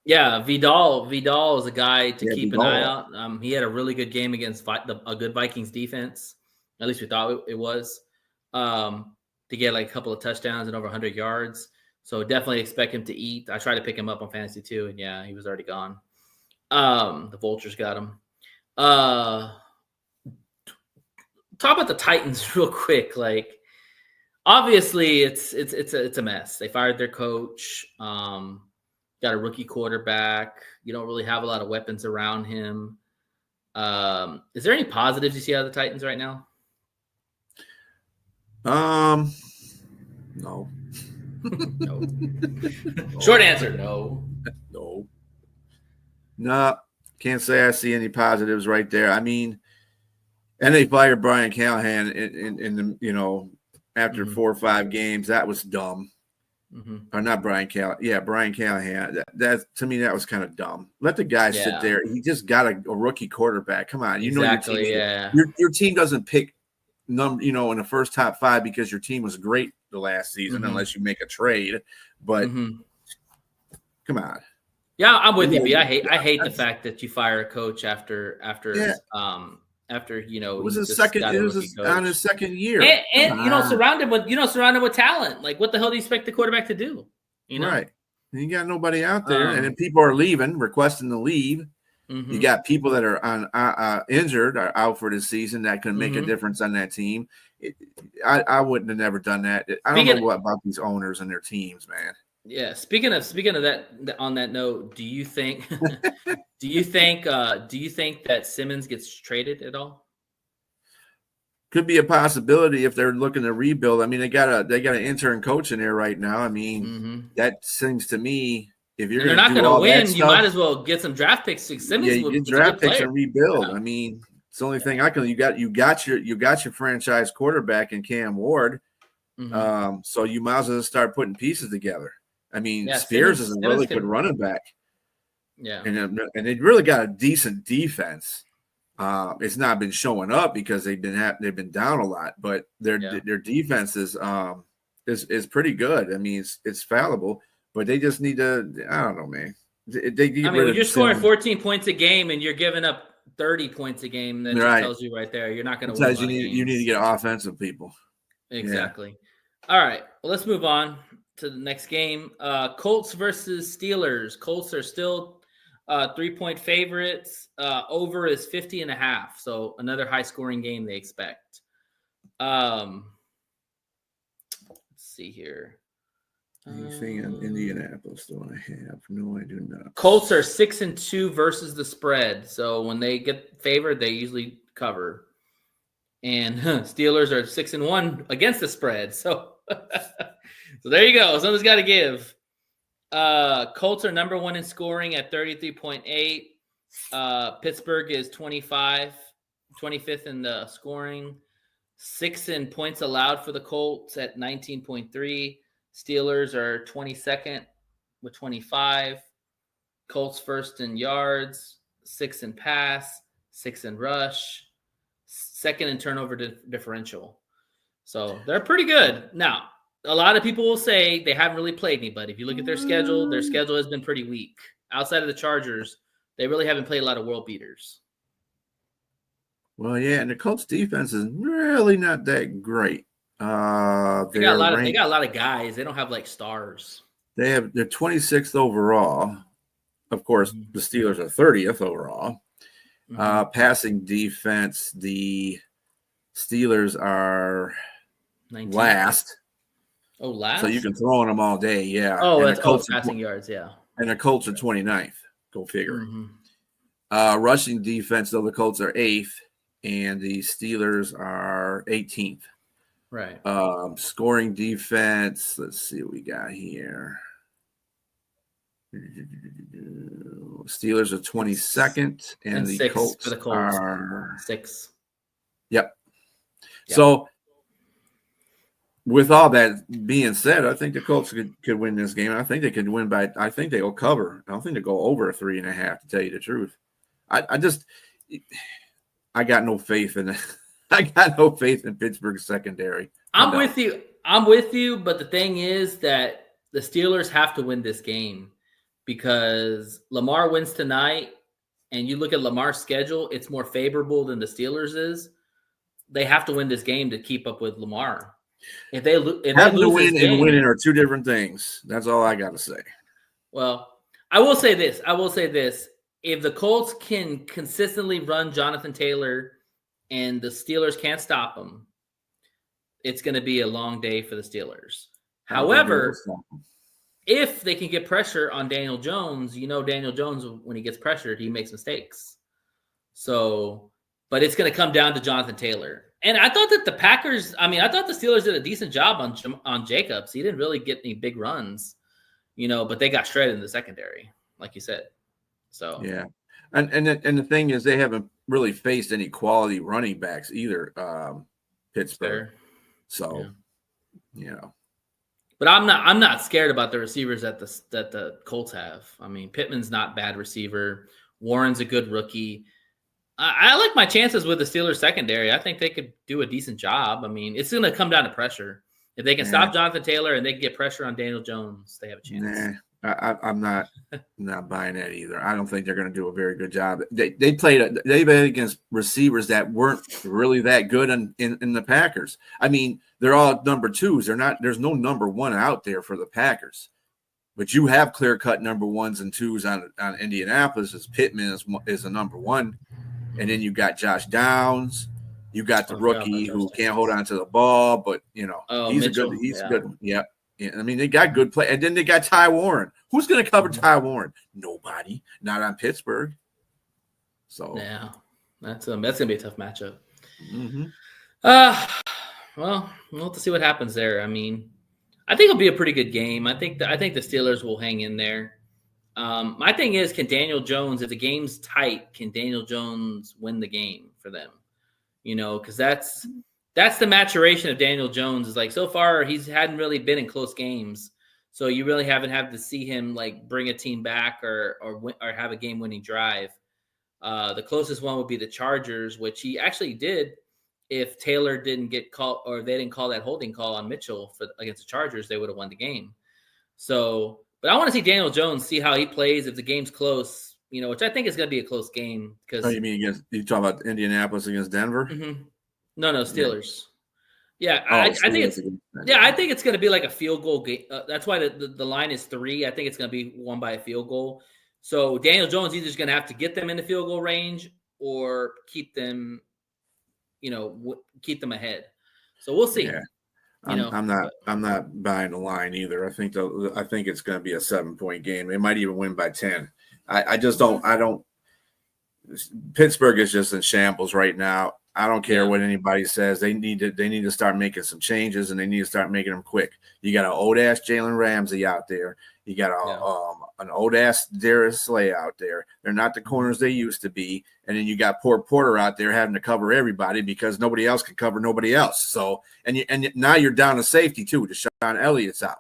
Yeah, Vidal is a guy to keep an eye out. He had a really good game against a good Vikings defense. At least we thought it was. To get like a couple of touchdowns and over 100 yards. So definitely expect him to eat. I tried to pick him up on fantasy too, and yeah, he was already gone. The Vultures got him. Talk about the Titans real quick. Like, obviously, it's a mess. They fired their coach. Got a rookie quarterback. You don't really have a lot of weapons around him. Is there any positives you see out of the Titans right now? No. No. Short answer, no. No, can't say I see any positives right there. I mean, and they fired Brian Callahan in the after 4 or 5 games. That was dumb. Or not Brian Callahan. Yeah, Brian Callahan. That to me, that was kind of dumb. Let the guy sit there. He just got a rookie quarterback. Come on, exactly, your team doesn't pick in the first top 5 because your team was great the last season, unless you make a trade. But come on. Yeah, I'm with you, B. I hate the fact that you fire a coach after it was his second. It was on his second year, and surrounded with talent. Like, what the hell do you expect the quarterback to do? Right? You got nobody out there, and then people are leaving, requesting to leave. You got people that are on injured, are out for this season that can make a difference on that team. I wouldn't have never done that. I don't know what about these owners and their teams, man. Yeah. Speaking of that, on that note, do you think that Simmons gets traded at all? Could be a possibility if they're looking to rebuild. I mean, they got an intern coach in there right now. I mean, that seems to me, if you're not going to win, you might as well get some draft picks. Simmons, you get draft picks and rebuild. Yeah. I mean, it's the only thing I can. You got your franchise quarterback in Cam Ward, so you might as well start putting pieces together. I mean, Spears is a really good running back. Yeah, and they really got a decent defense. It's not been showing up because they've been down a lot, but their defense is pretty good. I mean, it's fallible, but they just need to. I don't know, man. When you're scoring 14 points a game and you're giving up 30 points a game, that just tells you right there you're not going to win. You need to get offensive people. Exactly. Yeah. All right, well, let's move on to the next game. Colts versus Steelers. Colts are still 3-point favorites. Over is 50.5. So another high scoring game they expect. Let's see here. Anything in Indianapolis do I have? No, I do not. Colts are 6-2 versus the spread. So when they get favored, they usually cover. And Steelers are 6-1 against the spread. So, so there you go. Something's got to give. Colts are number 1 in scoring at 33.8. Pittsburgh is 25th in the scoring. 6 in points allowed for the Colts at 19.3. Steelers are 22nd with 25. Colts first in yards, 6 in pass, 6 in rush, 2nd in turnover differential. So they're pretty good. Now, a lot of people will say they haven't really played anybody. If you look at their schedule has been pretty weak. Outside of the Chargers, they really haven't played a lot of world beaters. Well, yeah, and the Colts defense is really not that great. They got a lot of guys. They don't have like stars. They're 26th overall. Of course, the Steelers are 30th overall. Passing defense, the Steelers are 19. last. Oh, last. So you can throw on them all day, yeah. Oh, And that's passing yards, yeah. And the Colts are 29th. Go figure. Mm-hmm. Rushing defense, though, the Colts are 8th, and the Steelers are 18th. Right. Scoring defense, let's see what we got here. Steelers are 22nd, and the Colts, for the Colts are 6. Yep. So, with all that being said, I think the Colts could win this game. I think they could win by. I think they will cover. I don't think they go over 3.5. To tell you the truth, I got no faith in it. I got no faith in Pittsburgh's secondary. I'm with you, but the thing is that the Steelers have to win this game because Lamar wins tonight, and you look at Lamar's schedule, it's more favorable than the Steelers is. They have to win this game to keep up with Lamar. If they lose and winning are two different things. That's all I got to say. Well, I will say this. If the Colts can consistently run Jonathan Taylor and the Steelers can't stop him, it's going to be a long day for the Steelers. However, if they can get pressure on Daniel Jones, Daniel Jones, when he gets pressured, he makes mistakes. So, but it's going to come down to Jonathan Taylor. And I thought that the Steelers did a decent job on Jacobs. He didn't really get any big runs, but they got shredded in the secondary, like you said. So yeah, and the thing is, they haven't really faced any quality running backs either, Pittsburgh. So, But I'm not scared about the receivers that the Colts have. I mean, Pittman's not a bad receiver. Warren's a good rookie. I like my chances with the Steelers secondary. I think they could do a decent job. I mean, it's going to come down to pressure. If they can stop Jonathan Taylor and they can get pressure on Daniel Jones, they have a chance. I'm not buying that either. I don't think they're going to do a very good job. They played against receivers that weren't really that good in the Packers. I mean, they're all number 2s. There's no number 1 out there for the Packers. But you have clear-cut number 1s and 2s on Indianapolis. As Pittman is a number 1. And then you got Josh Downs. You got the rookie who can't hold on to the ball, but he's Mitchell. He's a good one. Yep. Yeah, I mean, they got good play. And then they got Ty Warren. Who's going to cover Ty Warren? Nobody. Not on Pittsburgh. So yeah, that's going to be a tough matchup. Mm-hmm. Well, we'll have to see what happens there. I mean, I think it'll be a pretty good game. I think the Steelers will hang in there. My thing is, can Daniel Jones, if the game's tight, can Daniel Jones win the game for them? Because that's the maturation of Daniel Jones. Is like so far he hadn't really been in close games, so you really haven't had to see him like bring a team back or have a game-winning drive. The closest one would be the Chargers, which he actually did. If Taylor didn't get called or they didn't call that holding call on Mitchell against the Chargers, they would have won the game. So. But I want to see Daniel Jones, see how he plays if the game's close, which I think is going to be a close game. You mean you talk about Indianapolis against Denver? Mm-hmm. No, Steelers. Yeah, I think it's going to be like a field goal game. That's why the line is 3. I think it's going to be won by a field goal. So Daniel Jones either is going to have to get them in the field goal range or keep them, keep them ahead. So we'll see. Yeah. I'm not buying the line either. I think it's going to be a 7-point game. They might even win by 10. I just don't. Pittsburgh is just in shambles right now. I don't care what anybody says. They need to start making some changes, and they need to start making them quick. You got an old ass Jalen Ramsey out there. You got an old ass Darius Slay out there. They're not the corners they used to be. And then you got poor Porter out there having to cover everybody because nobody else can cover nobody else. So and now you're down to safety too. Deshaun Elliott's out.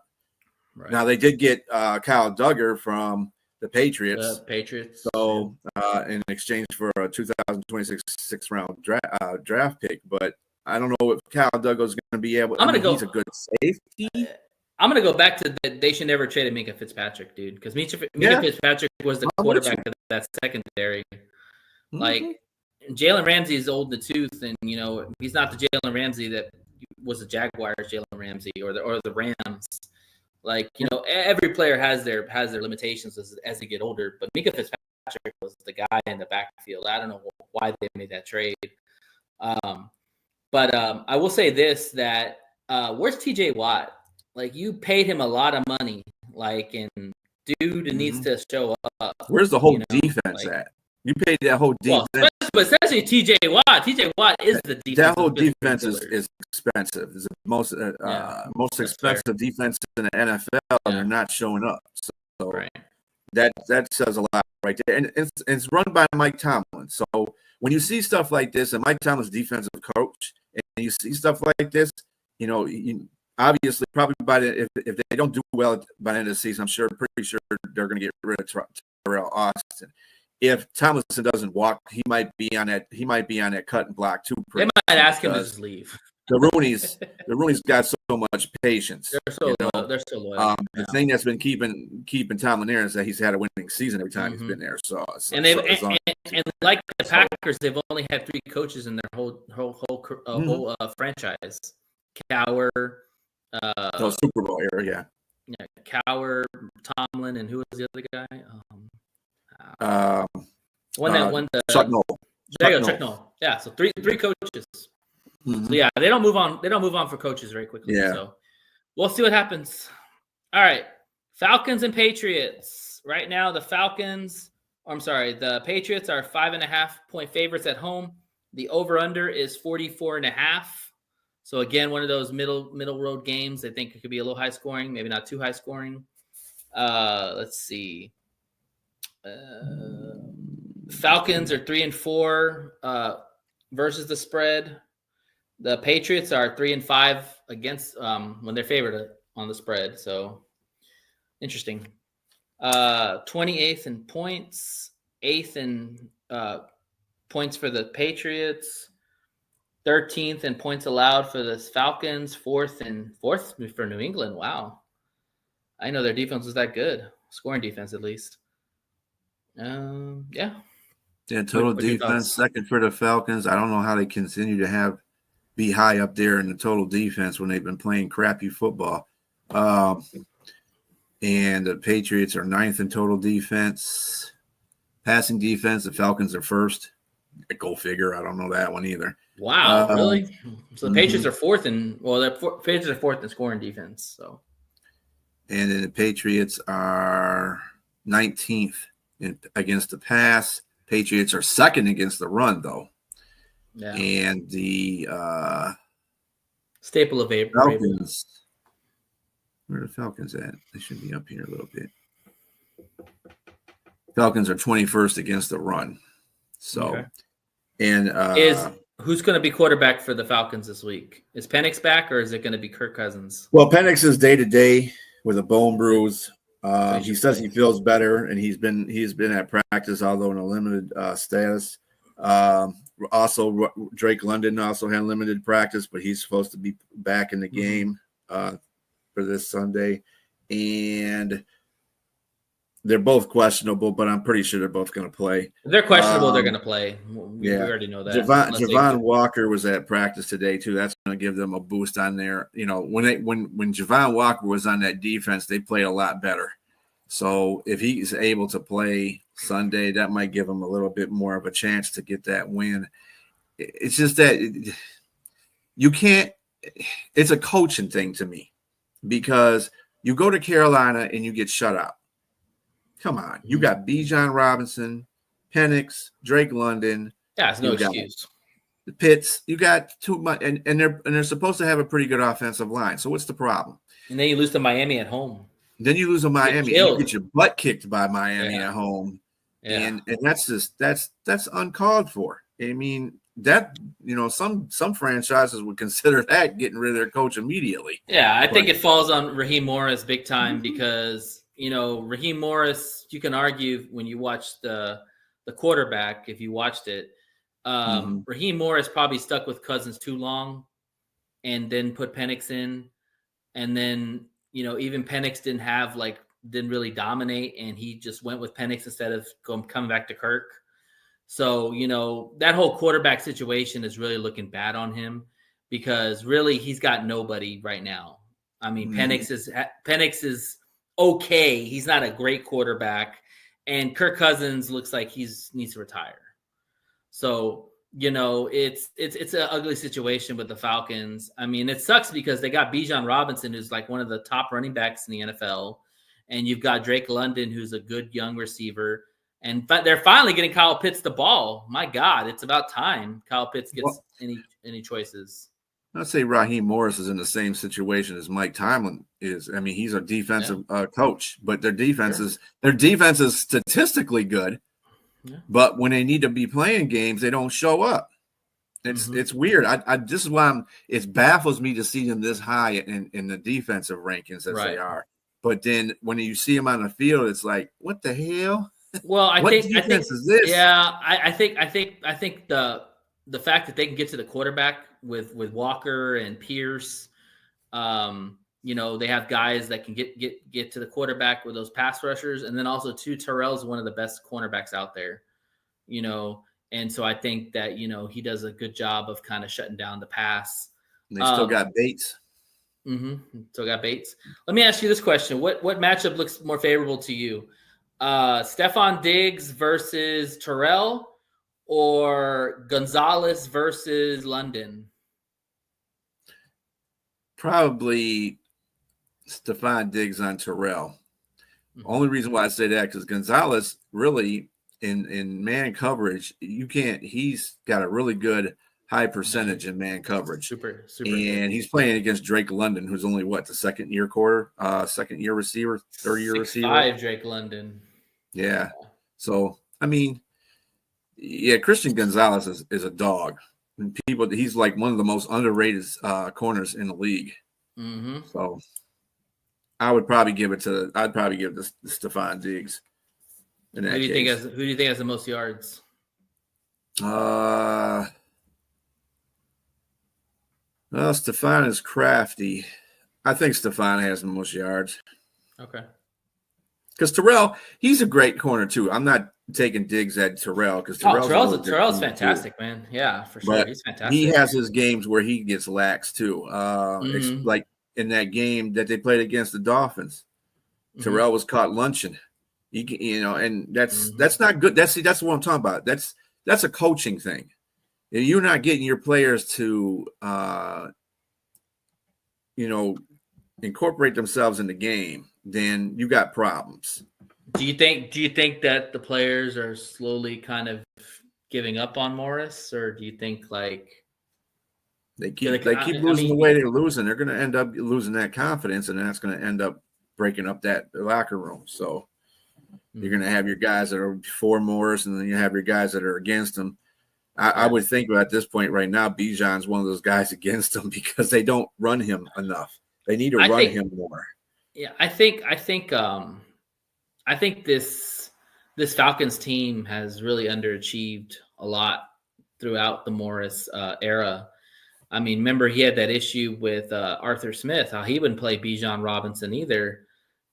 Right. Now they did get Kyle Duggar from the Patriots. So in exchange for a 2026 6th-round draft pick, but I don't know if Kyle Duggar's going to be able. He's a good safety. I'm going to go back to that. They should never trade Minkah Fitzpatrick, dude, because Minkah Fitzpatrick was the quarterback of that secondary. Mm-hmm. Like Jalen Ramsey is old in the tooth, and he's not the Jalen Ramsey that was the Jaguars, Jalen Ramsey, or the Rams. Like every player has their limitations as they get older. But Minkah Fitzpatrick was the guy in the backfield. I don't know why they made that trade. But I will say this, that where's TJ Watt? Like, you paid him a lot of money, like, and dude needs to show up. Where's the whole you know, defense like, at? You paid that whole well, defense. especially TJ Watt. TJ Watt is the defense. That whole defense is expensive. It's the most That's expensive defense in the NFL, and they're not showing up. So right. that says a lot right there. And it's run by Mike Tomlin. So when you see stuff like this, and Mike Tomlin's defensive coach, and you see stuff like this, you know, obviously probably if they don't do well by the end of the season, I'm pretty sure they're going to get rid of Terrell Austin. If Tomlinson doesn't walk, he might be on that cut and block too. They might ask him to just leave. The Rooney's got so much patience. They're so loyal. They're so loyal. The thing that's been keeping Tomlin there is that he's had a winning season every time he's been there. So and like the Packers, they've only had 3 coaches in their whole franchise. Cowher, Super Bowl era, yeah, Cowher, Tomlin, and who was the other guy? One that won the Chuck Noll. There you go, Chuck Noll. Yeah, so three coaches. So yeah, they don't move on. They don't move on for coaches very quickly. Yeah. So we'll see what happens. All right, Falcons and Patriots. Right now, the Patriots are 5.5-point favorites at home. The over/under is 44.5. So again, one of those middle road games. I think it could be a little high scoring, maybe not too high scoring. Let's see. Falcons are 3-4 versus the spread. The Patriots are 3-5 against when they're favored on the spread. So interesting. 28th in points, 8th in points for the Patriots, 13th in points allowed for the Falcons, 4th for New England. Wow, I know their defense was that good, scoring defense at least. Yeah. Total defense second for the Falcons. I don't know how they continue to be high up there in the total defense when they've been playing crappy football. And the Patriots are 9th in total defense. Passing defense, the Falcons are 1st. Go figure. I don't know that one either. Wow, really? So the Patriots are 4th the Patriots are 4th in scoring defense. So, and then the Patriots are 19th against the pass. Patriots are 2nd against the run, though. Yeah. And the staple of Falcons. Where are the Falcons at? They should be up here a little bit. Falcons are 21st against the run. So, okay. And who's going to be quarterback for the Falcons this week? Is Penix back, or is it going to be Kirk Cousins? Well, Penix is day-to-day with a bone bruce. He says he feels better, and he's been at practice, although in a limited status. Also, Drake London also had limited practice, but he's supposed to be back in the game for this Sunday. And they're both questionable, but I'm pretty sure they're both going to play. If they're questionable, they're going to play. We already know that. Javon Walker was at practice today too. That's going to give them a boost on there. You know, when Javon Walker was on that defense, they played a lot better. So if he's able to play Sunday, that might give him a little bit more of a chance to get that win. It's just that you can't. It's a coaching thing to me, because you go to Carolina and you get shut out. Come on, you got Bijan Robinson, Penix, Drake London. Yeah, it's no excuse. The Pitts, you got too much, and they're supposed to have a pretty good offensive line. So what's the problem? And then you lose to Miami at home. Then you lose to Miami. You get your butt kicked by Miami at home, and that's uncalled for. I mean, that, you know, some franchises would consider that getting rid of their coach immediately. Yeah, I think it falls on Raheem Morris big time, because, you know, Raheem Morris, you can argue when you watch the quarterback, if you watched it, Raheem Morris probably stuck with Cousins too long and then put Penix in. And then, you know, even Penix didn't really dominate, and he just went with Penix instead of coming back to Kirk. So, you know, that whole quarterback situation is really looking bad on him, because really he's got nobody right now. I mean, Penix is okay. He's not a great quarterback, and Kirk Cousins looks like he needs to retire. So it's an ugly situation with the Falcons. I mean, it sucks because they got Bijan Robinson, who's like one of the top running backs in the NFL, and you've got Drake London, who's a good young receiver. And they're finally getting Kyle Pitts the ball. My God, it's about time Kyle Pitts gets any choices. I'd say Raheem Morris is in the same situation as Mike Tomlin is. I mean, he's a defensive coach, but their defense is statistically good. Yeah. But when they need to be playing games, they don't show up. It's weird. This is why it baffles me to see them this high in the defensive rankings as they are. But then when you see them on the field, it's like, what the hell? Well, I think is this? Yeah, I think the fact that they can get to the quarterback with Walker and Pierce, they have guys that can get to the quarterback with those pass rushers, and then also Terrell's one of the best cornerbacks out there, and so I think that he does a good job of kind of shutting down the pass. And they still got Bates. Still got Bates. Let me ask you this question: What matchup looks more favorable to you? Stephon Diggs versus Terrell, or Gonzalez versus London? Probably Stephon Diggs on Terrell. Only reason why I say that because Gonzalez really in man coverage, he's got a really good high percentage in man coverage. Super. And he's playing against Drake London, who's only the second year receiver, third year receiver. 6'5" Drake London. Yeah. So I mean, Christian Gonzalez is a dog. And he's like one of the most underrated corners in the league. So I would probably give it to Stephon Diggs. Who do you think has the most yards? Well, Stephon is crafty. I think Stephon has the most yards. Okay. Because Terrell, he's a great corner too. I'm not taking Diggs at Terrell because Terrell's fantastic, too. Man. Yeah, for sure. But he's fantastic. He has his games where he gets lax too. Like in that game that they played against the Dolphins, Terrell was caught lunching. And that's not good. That's what I'm talking about. That's a coaching thing. If you're not getting your players to incorporate themselves in the game, then you got problems. Do you think that the players are slowly kind of giving up on Morris, or do you think like they keep losing the way they're losing? They're going to end up losing that confidence, and that's going to end up breaking up that locker room. So you're going to have your guys that are for Morris, and then you have your guys that are against him. I would think at this point right now, Bijan's one of those guys against him because they don't run him enough. They need to run him more. Yeah, I think this Falcons team has really underachieved a lot throughout the Morris era. I mean, remember he had that issue with Arthur Smith, how he wouldn't play Bijan Robinson either.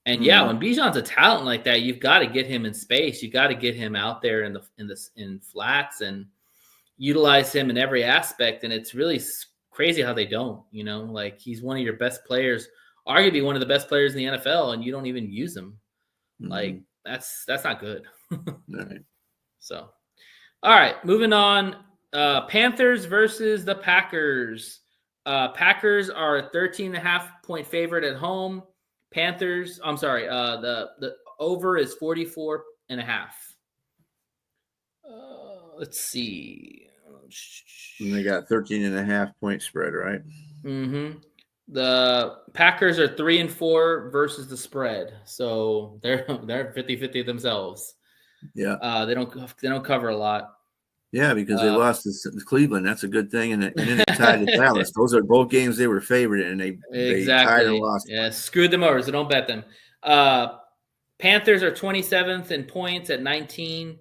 And when Bijan's a talent like that, you've got to get him in space. You got to get him out there in flats and utilize him in every aspect. And it's really crazy how they don't. Like he's one of your best players, arguably one of the best players in the NFL, and you don't even use him. Like that's not good. Right. So, all right, moving on. Panthers versus the Packers. Packers are a 13.5-point favorite at home. Panthers, I'm sorry, the over is 44.5. Let's see. And they got 13.5-point spread, right? The Packers are 3-4 versus the spread, so they're 50-50 themselves. Yeah, they don't cover a lot. Yeah, because they lost to Cleveland. That's a good thing, and then they tied to Dallas. Those are both games they were favored in, and they tied and lost. Yeah, screwed them over, so don't bet them. Panthers are 27th in points at 19.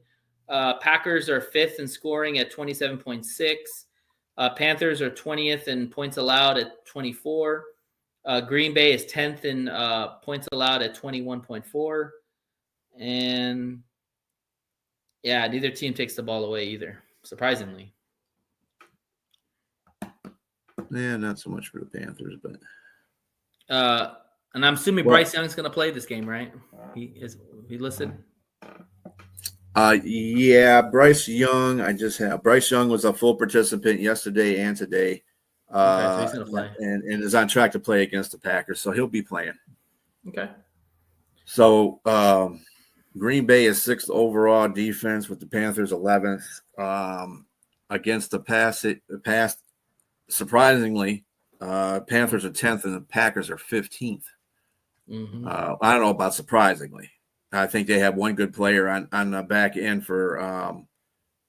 Packers are 5th in scoring at 27.6. Panthers are 20th in points allowed at 24. Green Bay is 10th in points allowed at 21.4. And neither team takes the ball away either, surprisingly. Yeah, not so much for the Panthers, but. And I'm assuming Bryce Young's going to play this game, right? He listed. Yeah, Bryce Young. Bryce Young was a full participant yesterday and today. Okay, so he's gonna play. And is on track to play against the Packers, so he'll be playing. Okay. So Green Bay is 6th overall defense with the Panthers 11th. Against the pass, surprisingly, Panthers are 10th and the Packers are 15th. Mm-hmm. I don't know about surprisingly. I think they have one good player on the back end for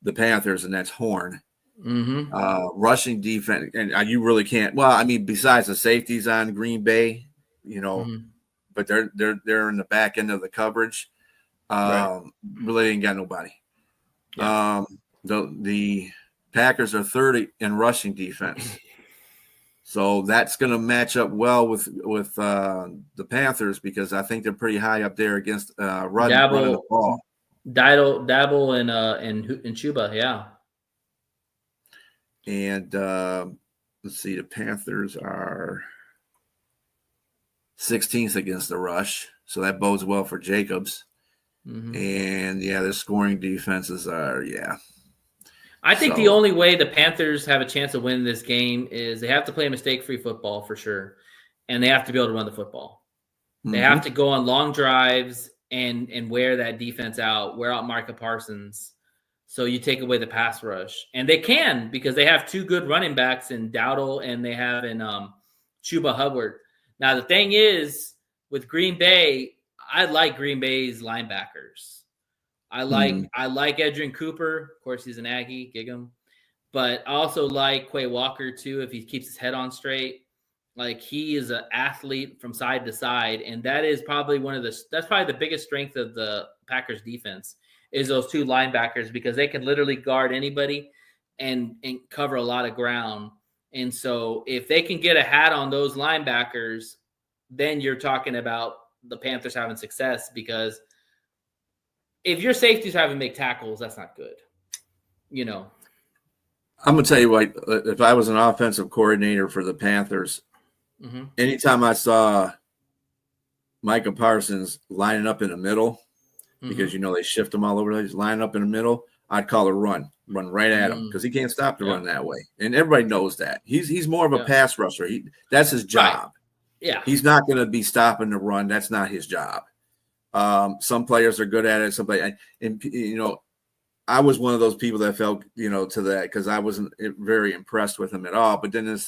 the Panthers, and that's Horn. Mm-hmm. Rushing defense, and you really can't. Well, I mean, besides the safeties on Green Bay, but they're in the back end of the coverage. Right. Really ain't got nobody. Yeah. The Packers are 30 in rushing defense, so that's going to match up well with the Panthers because I think they're pretty high up there against running the ball. Dabble and Chuba, yeah. And let's see, the Panthers are 16th against the rush, so that bodes well for Jacobs. Mm-hmm. And their scoring defenses are I think the only way the Panthers have a chance of winning this game is they have to play mistake-free football for sure, and they have to be able to run the football. Mm-hmm. They have to go on long drives and wear that defense out, wear out Micah Parsons. So you take away the pass rush. And they can because they have two good running backs in Dowdle and they have in Chuba Hubbard. Now, the thing is, with Green Bay, I like Green Bay's linebackers. I like Edgerrin Cooper. Of course, he's an Aggie, gig him. But I also like Quay Walker, too, if he keeps his head on straight. Like, he is an athlete from side to side. And that is probably that's probably the biggest strength of the Packers defense is those two linebackers because they can literally guard anybody and cover a lot of ground. And so if they can get a hat on those linebackers, then you're talking about the Panthers having success because if your safeties are having to make tackles, that's not good. I'm going to tell you what, if I was an offensive coordinator for the Panthers, anytime I saw Micah Parsons lining up in the middle, because they shift him all over the place, line up in the middle, I'd call a run right at him because he can't stop the run that way, and everybody knows that he's more of a pass rusher. That's his job. Right. Yeah, he's not going to be stopping the run. That's not his job. Some players are good at it. Somebody, and I was one of those people that felt to that because I wasn't very impressed with him at all. But then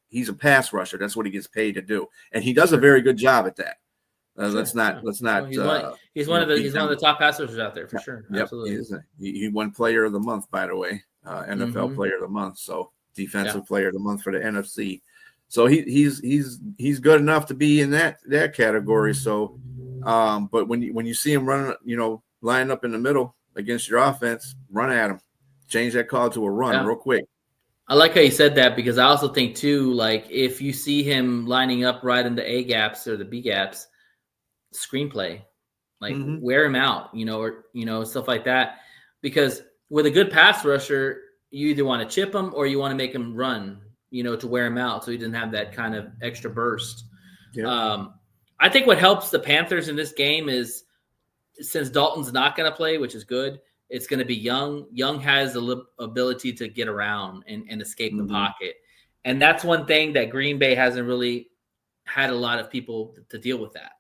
he's a pass rusher. That's what he gets paid to do, and he does a very good job at that. Let's not. Well, he's one of the top pass rushers out there for sure. Yep, absolutely. He won Player of the Month, by the way, NFL Player of the Month. So Defensive Player of the Month for the NFC. So he's good enough to be in that category. So, but when you see him running, lining up in the middle against your offense, run at him, change that call to a run real quick. I like how you said that because I also think too, like if you see him lining up right in the A gaps or the B gaps. Screenplay, like wear him out, or stuff like that. Because with a good pass rusher, you either want to chip him or you want to make him run, to wear him out so he doesn't have that kind of extra burst. Yeah. I think what helps the Panthers in this game is since Dalton's not going to play, which is good, it's going to be Young. Young has the ability to get around and escape the pocket. And that's one thing that Green Bay hasn't really had a lot of people to deal with that.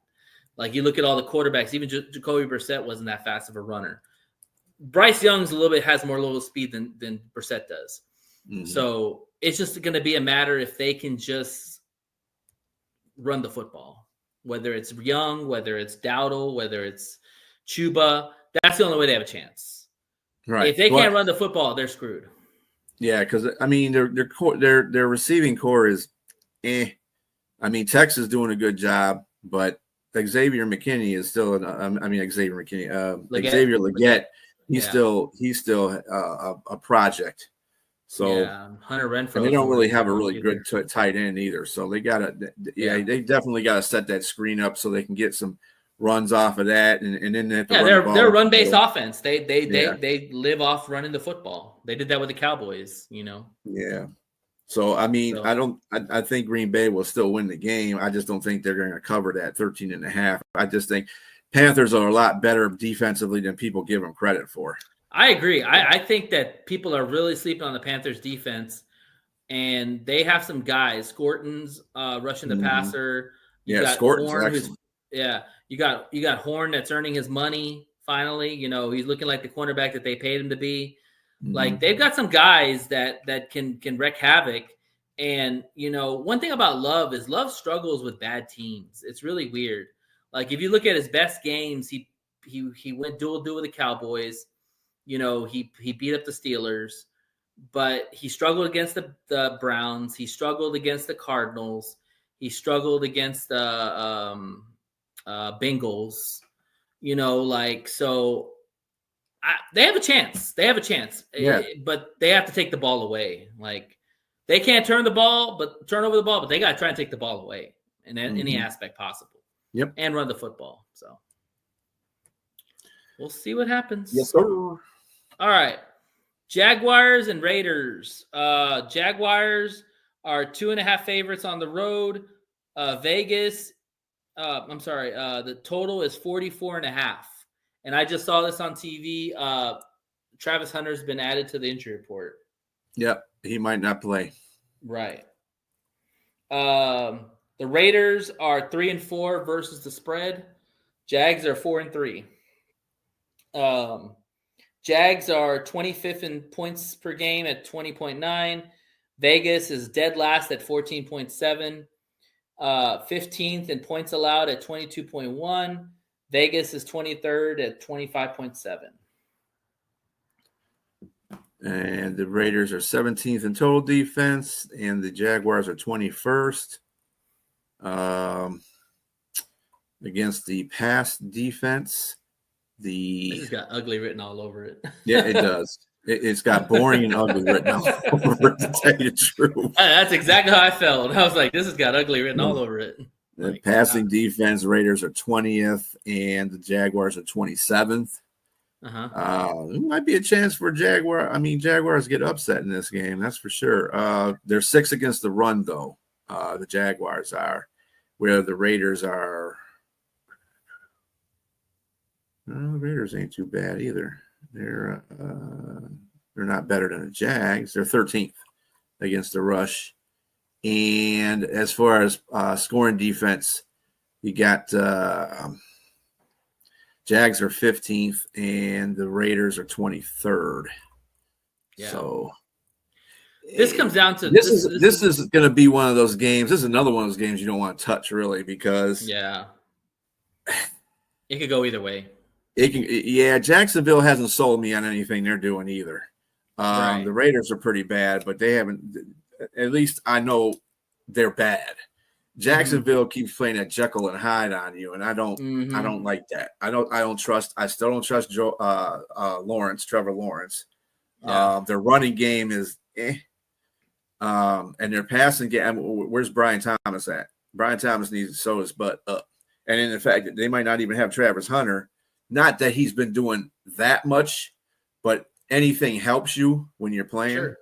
Like you look at all the quarterbacks, even Jacoby Brissett wasn't that fast of a runner. Bryce Young's has more little speed than Brissett does. So it's just going to be a matter if they can just run the football, whether it's Young, whether it's Dowdle, whether it's Chuba. That's the only way they have a chance. Right. If they can't run the football, they're screwed. Yeah, because I mean their receiving core is I mean Texas is doing a good job, but Xavier McKinney is still Xavier Legette. He's still a project. So Hunter Renfrow. And they don't really have a really good tight end either. So they they definitely got to set that screen up so they can get some runs off of that, and then they're a run-based offense. They live off running the football. They did that with the Cowboys. Yeah. So, I mean, I think Green Bay will still win the game. I just don't think they're going to cover that 13.5. I just think Panthers are a lot better defensively than people give them credit for. I agree. I think that people are really sleeping on the Panthers defense, and they have some guys. Scorton's rushing the passer. You got Scorton's Horn, excellent. you got Horn that's earning his money finally. He's looking like the cornerback that they paid him to be. Like they've got some guys that can wreak havoc. And one thing about Love is Love struggles with bad teams. It's really weird. Like if you look at his best games, he went dual with the Cowboys. He beat up the Steelers, but he struggled against the Browns. He struggled against the Cardinals. He struggled against the Bengals. So they have a chance. But they have to take the ball away. Like they can't turn over the ball, but they got to try and take the ball away in any aspect possible. Yep. And run the football. So we'll see what happens. Yes, sir. All right. Jaguars and Raiders. Jaguars are 2.5 favorites on the road. Vegas. The total is 44.5. And I just saw this on TV. Travis Hunter's been added to the injury report. Yep. He might not play. Right. The Raiders are 3-4 versus the spread. Jags are 4-3. Jags are 25th in points per game at 20.9. Vegas is dead last at 14.7. 15th in points allowed at 22.1. Vegas is 23rd at 25.7. And the Raiders are 17th in total defense, and the Jaguars are 21st against the pass defense. This has got ugly written all over it. Yeah, it does. It's got boring and ugly written all over it, to tell you the truth. That's exactly how I felt. I was like, this has got ugly written all over it. The passing defense, Raiders are 20th, and the Jaguars are 27th. It might be a chance for Jaguars get upset in this game. That's for sure. They're 6th against the run, though. The Jaguars are, where the Raiders are. The Raiders ain't too bad either. They're not better than the Jags. They're 13th against the rush. And as far as scoring defense, you got Jags are 15th and the Raiders are 23rd. Yeah. So this comes down to this is going to be one of those games. This is another one of those games you don't want to touch, really, because it could go either way. Jacksonville hasn't sold me on anything they're doing either. Right. The Raiders are pretty bad, but they haven't. At least I know they're bad. Jacksonville keeps playing at Jekyll and Hyde on you, and I don't. I don't like that. I still don't trust Trevor Lawrence. Yeah. Their running game is and their passing game. Where's Brian Thomas at? Brian Thomas needs to sew his butt up. And in fact, they might not even have Travis Hunter. Not that he's been doing that much, but anything helps you when you're playing. Sure.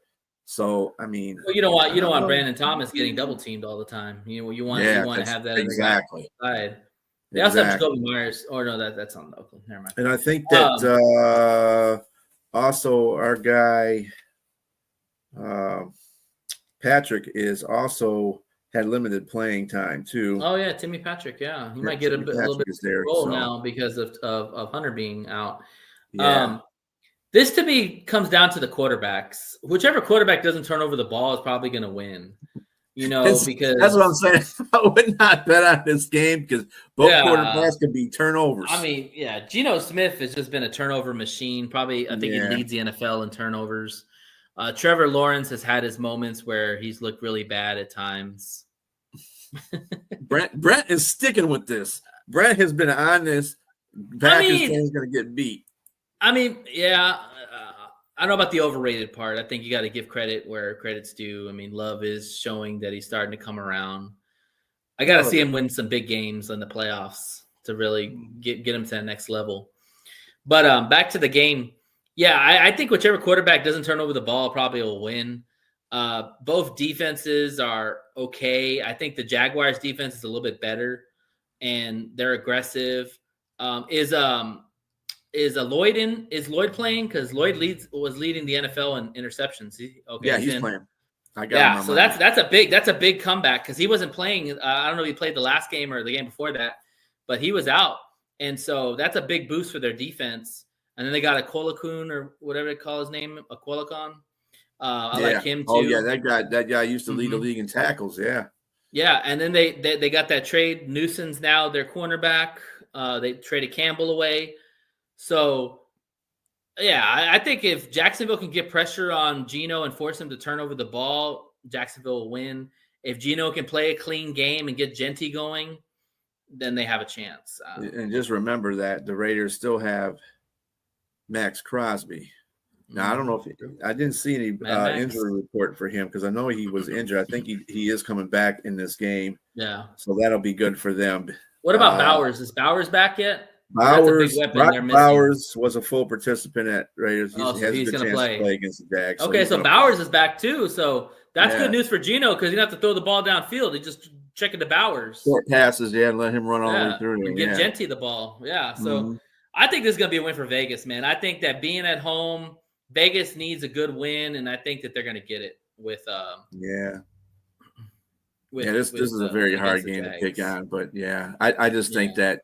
So you don't want Brandon Thomas getting double teamed all the time. You want to have that exactly. Side. They also have Jacoby Myers. Or no, that's on Oakland. Never mind. And I think that also our guy Patrick is also had limited playing time too. Oh yeah, Timmy Patrick. Yeah, he might get a little bit of role now because of Hunter being out. Yeah. This to me comes down to the quarterbacks. Whichever quarterback doesn't turn over the ball is probably going to win. Because that's what I'm saying. I would not bet on this game because both quarterbacks could be turnovers. Geno Smith has just been a turnover machine. Probably, I think he leads the NFL in turnovers. Trevor Lawrence has had his moments where he's looked really bad at times. Brent is sticking with this. Brent has been on this. Packers is going to get beat. I don't know about the overrated part. I think you got to give credit where credit's due. Love is showing that he's starting to come around. I got to see him win some big games in the playoffs to really get him to the next level. But back to the game. Yeah, I think whichever quarterback doesn't turn over the ball probably will win. Both defenses are okay. I think the Jaguars defense is a little bit better, and they're aggressive. Is Lloyd playing? Because Lloyd was leading the NFL in interceptions. He's playing. I got him on so mine. that's a big comeback because he wasn't playing. I don't know if he played the last game or the game before that, but he was out, and so that's a big boost for their defense. And then they got Akolakun or whatever they call his name, Akolakon. I like him too. Oh yeah, that guy used to lead the league in tackles. Yeah. Yeah, and then they got that trade. Newson's now their cornerback. They traded Campbell away. So, yeah, I think if Jacksonville can get pressure on Geno and force him to turn over the ball, Jacksonville will win. If Geno can play a clean game and get Genty going, then they have a chance. And just remember that the Raiders still have Max Crosby. Now, I don't know if I didn't see any injury report for him because I know he was injured. I think he is coming back in this game. Yeah. So that'll be good for them. What about Bowers? Is Bowers back yet? Bowers was a full participant at Raiders. He's going to play against the Jags. Okay, so Bowers is back too. So that's good news for Geno because you don't have to throw the ball downfield. You just check it to Bowers. Short passes, and let him run all the way through. And get Genty the ball. Yeah, so I think this is going to be a win for Vegas, man. I think that being at home, Vegas needs a good win, and I think that they're going to get it with this is a very hard game to pick on, but I just think that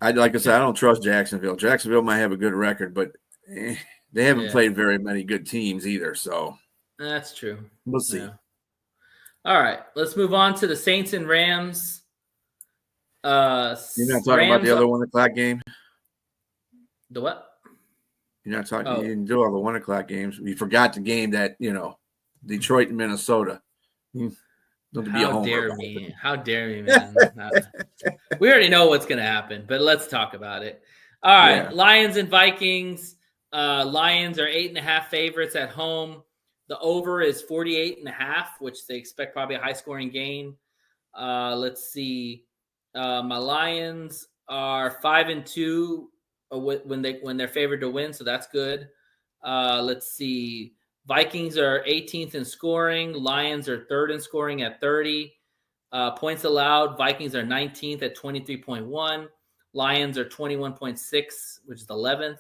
like I said, I don't trust Jacksonville. Jacksonville might have a good record, but they haven't played very many good teams either. So that's true. We'll see. Yeah. All right, let's move on to the Saints and Rams. You're not talking about the other 1 o'clock game? The what? You're not talking. You didn't do all the 1 o'clock games. You forgot the game that Detroit and Minnesota. How dare me? How dare me, man? We already know what's going to happen, but let's talk about it. All right, Lions and Vikings. Lions are 8.5 favorites at home. The over is 48.5, which they expect probably a high-scoring game. Let's see. My Lions are 5-2 when they're favored to win, so that's good. Let's see. Vikings are 18th in scoring. Lions are 3rd in scoring at 30. Points allowed. Vikings are 19th at 23.1. Lions are 21.6, which is 11th.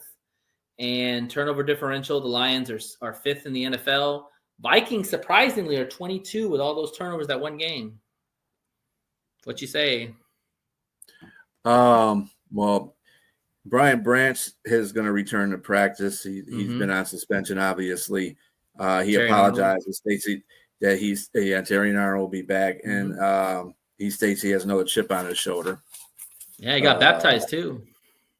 And turnover differential, the Lions are 5th in the NFL. Vikings, surprisingly, are 22 with all those turnovers that one game. What you say? Well, Brian Branch is going to return to practice. He's been on suspension, obviously. He apologized and states that Terry Arnold will be back, and he states he has another chip on his shoulder. Yeah, he got baptized too.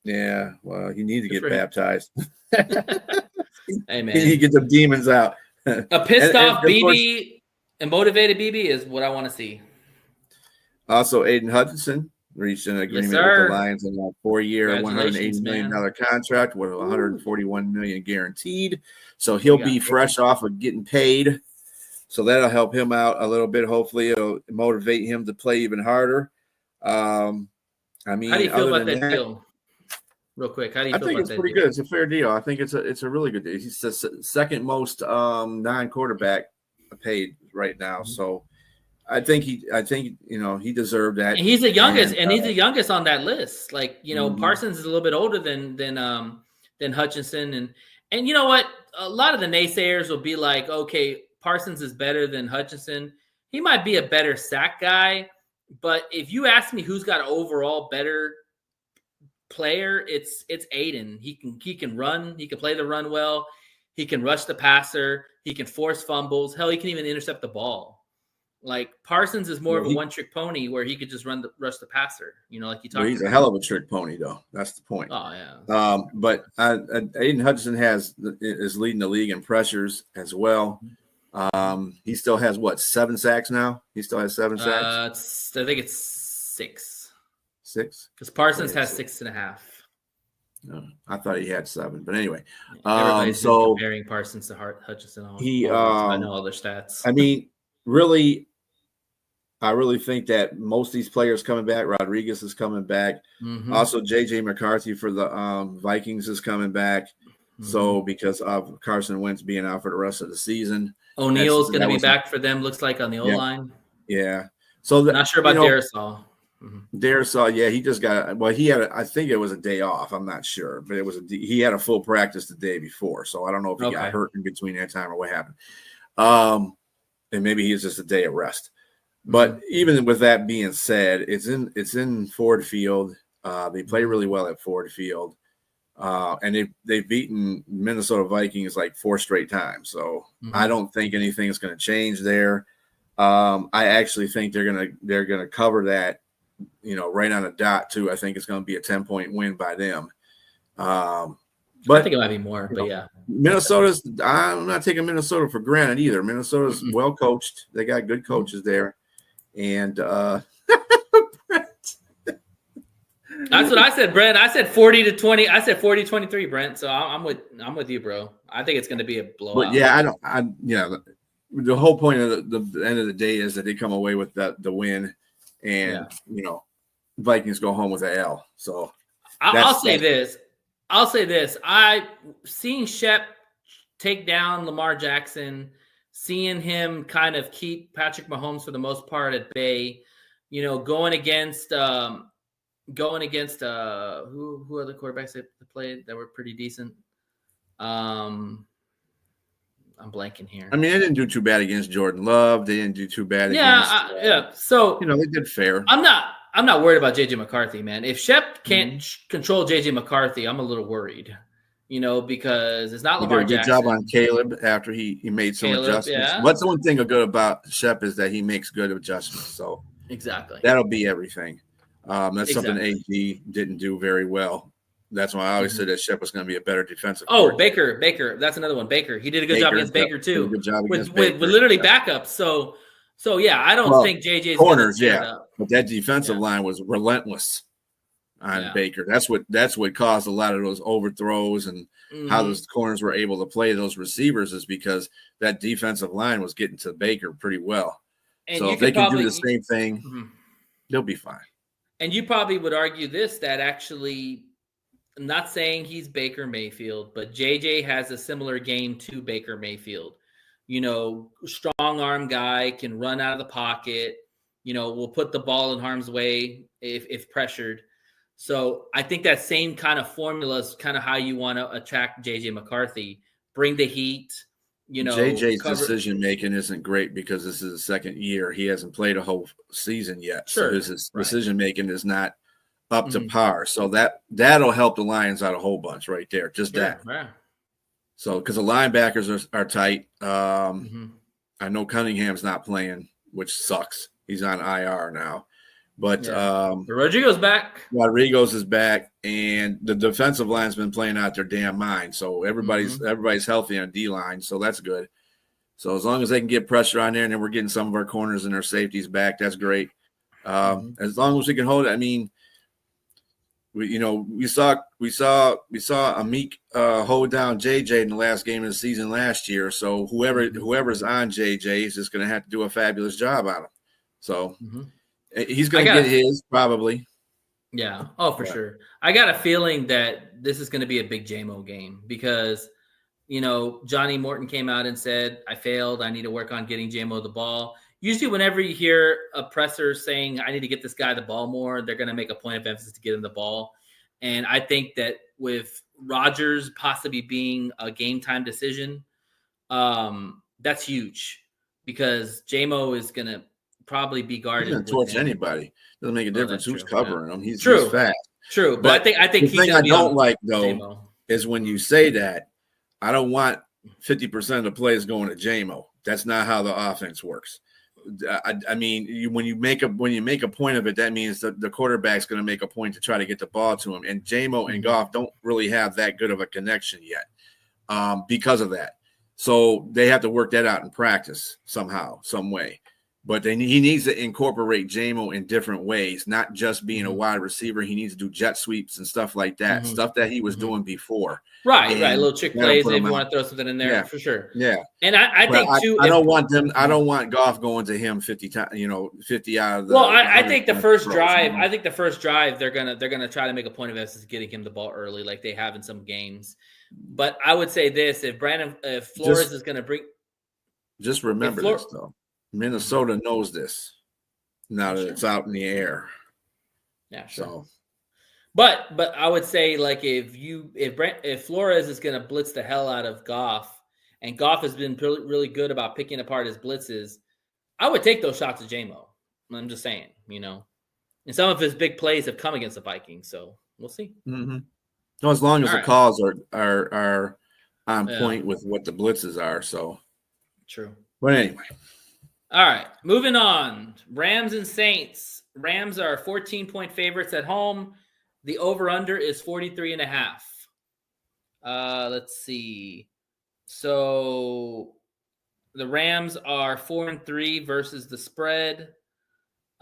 Yeah, well, you need to get baptized. Hey, man. You need to get the demons out. A pissed off BB and motivated BB is what I want to see. Also, Aiden Hutchinson reached an agreement with the Lions on a 4-year, $180 million contract with $141 million guaranteed. So he'll be fresh off of getting paid. So that'll help him out a little bit. Hopefully, it'll motivate him to play even harder. I mean, how do you feel about that deal? Real quick, how do you feel about that? I think it's pretty good. It's a fair deal. I think it's a really good deal. He's the second most non-quarterback paid right now. So I think he deserved that. And he's the youngest, and he's the youngest on that list. Like, Parsons is a little bit older than Hutchinson, and you know what? A lot of the naysayers will be like, okay, Parsons is better than Hutchinson. He might be a better sack guy, but if you ask me who's got an overall better player, it's Aiden. He can run. He can play the run well. He can rush the passer. He can force fumbles. Hell, he can even intercept the ball. Like Parsons is more of a one-trick pony where he could just rush the passer. Like you talked about. He's a hell of a trick pony, though. That's the point. Oh yeah. But Aiden Hutchinson is leading the league in pressures as well. He still has 7 sacks now? He still has 7 sacks? I think it's 6. 6? Because Parsons has 6.5. No, I thought he had 7, but anyway. Everybody's comparing Parsons to Hutchinson. I know all their stats. I mean, I really think that most of these players coming back. Rodriguez is coming back. Also, J.J. McCarthy for the Vikings is coming back. So because of Carson Wentz being out for the rest of the season. O'Neill's going to be back for them, looks like, on the O-line. Yeah. So not sure about Darisaw. He just got. Well, he had. I think it was a day off. I'm not sure, but it was he had a full practice the day before, so I don't know if he got hurt in between that time or what happened. And maybe he's just a day of rest. But even with that being said, it's in Ford Field. They play really well at Ford Field, and they've beaten Minnesota Vikings like 4 straight times. So I don't think anything's going to change there. I actually think they're gonna cover that, right on a dot too. I think it's going to be a 10-point win by them. But I think it might be more, but yeah. I'm not taking Minnesota for granted either. Minnesota's well coached. They got good coaches there. And that's what I said, Brent. I said 40-20. I said 40-23, Brent. So I'm with you, bro. I think it's going to be a blowout. But yeah, the whole point of the end of the day is that they come away with the win, and Vikings go home with an L. So I'll say this. I seeing Shep take down Lamar Jackson, seeing him kind of keep Patrick Mahomes for the most part at bay, going against who are the quarterbacks that played that were pretty decent? I'm blanking here. I mean, they didn't do too bad against Jordan Love. They didn't do too bad against So they did fair. I'm not worried about JJ McCarthy, man. If Shep can't control JJ McCarthy, I'm a little worried, because it's not Lamar Jackson. Good job on Caleb after he made some adjustments. Yeah. What's the one thing good about Shep is that he makes good adjustments. So exactly, that'll be everything. That's something AD didn't do very well. That's why I always said that Shep was going to be a better defensive. Baker. That's another one. Baker. He did a good job against Baker too. Good job with literally backups. So yeah, I don't think JJ's corners. But that defensive line was relentless on Baker. That's what caused a lot of those overthrows and how those corners were able to play those receivers is because that defensive line was getting to Baker pretty well. And so if they can do the same thing, they'll be fine. And you probably would argue that actually, I'm not saying he's Baker Mayfield, but JJ has a similar game to Baker Mayfield. Strong arm guy, can run out of the pocket, will put the ball in harm's way if pressured. So I think that same kind of formula is kind of how you want to attract JJ McCarthy. Bring the heat, JJ's decision making isn't great because this is his second year. He hasn't played a whole season yet. Sure. So his decision making is not up to par. So that'll help the Lions out a whole bunch right there. Just that. Yeah. So because the linebackers are tight. I know Cunningham's not playing, which sucks. He's on IR now. But Rodrigo's back. Rodrigo's is back, and the defensive line's been playing out their damn mind. So everybody's healthy on D line, so that's good. So as long as they can get pressure on there, and then we're getting some of our corners and our safeties back, that's great. As long as we can hold it, I mean, we saw Amik hold down JJ in the last game of the season last year. So whoever's on JJ is just going to have to do a fabulous job on him. So. He's going to get his probably. Yeah. Oh, for sure. I got a feeling that this is going to be a big JMO game because, Johnny Morton came out and said, I failed. I need to work on getting JMO the ball. Usually whenever you hear a presser saying, I need to get this guy the ball more, they're going to make a point of emphasis to get him the ball. And I think that with Rodgers possibly being a game time decision, that's huge because JMO is going to probably be guarded. He doesn't torch anybody. Doesn't make a difference who's covering him. He's fast. True, but I think the thing I don't like though is when you say that. I don't want 50% of the plays going to JMO. That's not how the offense works. I mean, when you make a point of it, that means that the quarterback's going to make a point to try to get the ball to him. And JMO and Goff don't really have that good of a connection yet because of that. So they have to work that out in practice somehow, some way. But he needs to incorporate JMO in different ways, not just being a wide receiver. He needs to do jet sweeps and stuff like that, stuff that he was doing before. Right. Little trick plays if you want to throw something in there, for sure. Yeah. And I think too. I don't want Goff going to him 50 times. 50 out of the. Well, I think the first drive. I think the first drive they're gonna try to make a point of emphasis getting him the ball early, like they have in some games. But I would say this: if Flores is going to bring, just remember this though. Minnesota knows this now that it's out in the air. Yeah, sure. So, But I would say like if Flores is going to blitz the hell out of Goff, and Goff has been really good about picking apart his blitzes, I would take those shots at JMO. I'm just saying, and some of his big plays have come against the Vikings, so we'll see. well, as long as All the right. calls are on Yeah. point with what the blitzes are. So, True. but anyway, All right, moving on. Rams and Saints. Rams are 14-point favorites at home. The over-under is 43.5. Let's see. So the Rams are 4-3 versus the spread.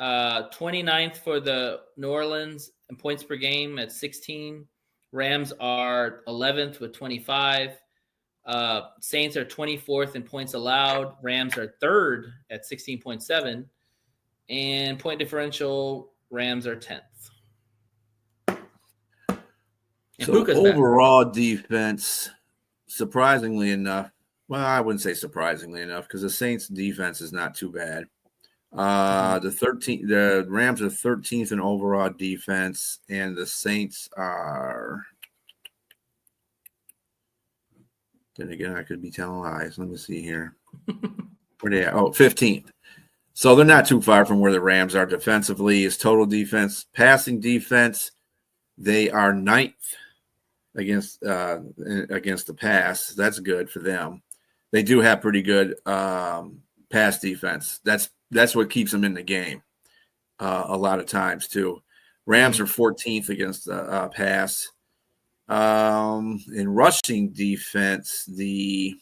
29th for the New Orleans in points per game at 16. Rams are 11th with 25. Saints are 24th in points allowed. Rams are 3rd at 16.7. And point differential, Rams are 10th. And so Puka's overall defense, surprisingly enough, well, I wouldn't say surprisingly enough because the Saints defense is not too bad. The Rams are 13th in overall defense, and the Saints are. Then again, I could be telling lies. Let me see here. Where they at? 15th. So they're not too far from where the Rams are defensively. Is total defense, passing defense, they are 9th against the pass. That's good for them. They do have pretty good pass defense. That's what keeps them in the game a lot of times too. Rams are 14th against the pass. In rushing defense, the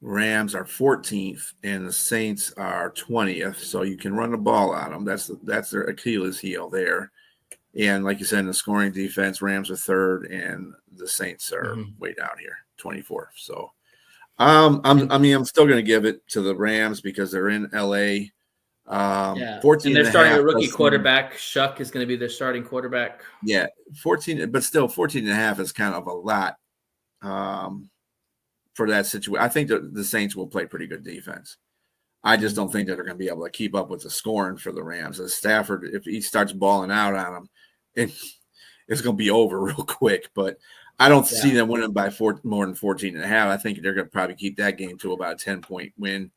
Rams are 14th and the Saints are 20th. So you can run the ball on them. That's their Achilles heel there. And like you said, in the scoring defense, Rams are 3rd and the Saints are way down here, 24th. So I'm still going to give it to the Rams because they're in LA. 14 and they're starting a rookie doesn't- quarterback. Shuck is going to be their starting quarterback. Yeah, 14, but still 14.5 is kind of a lot for that situation. I think the Saints will play pretty good defense. I just don't think that they're going to be able to keep up with the scoring for the Rams. As Stafford, if he starts balling out on them, it's going to be over real quick. But I don't see them winning by more than 14.5. I think they're going to probably keep that game to about a 10-point win,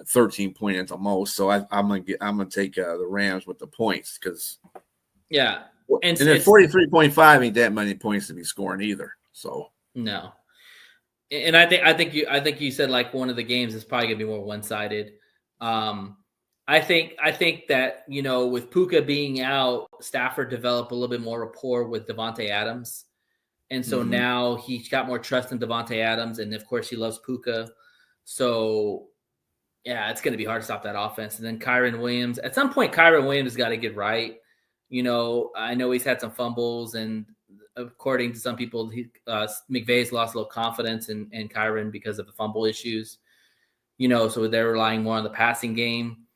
13 point at the most. So I'm gonna take the Rams with the points because and then 43.5 ain't that many points to be scoring either. So no. And I think you said like one of the games is probably gonna be more one-sided. I think that with Puka being out, Stafford developed a little bit more rapport with Devontae Adams, and so now he's got more trust in Devontae Adams, and of course he loves Puka. So yeah, it's gonna be hard to stop that offense. And then Kyren Williams, at some point, Kyren Williams has got to get right. I know he's had some fumbles, and according to some people, McVay's lost a little confidence in Kyren because of the fumble issues. So they're relying more on the passing game.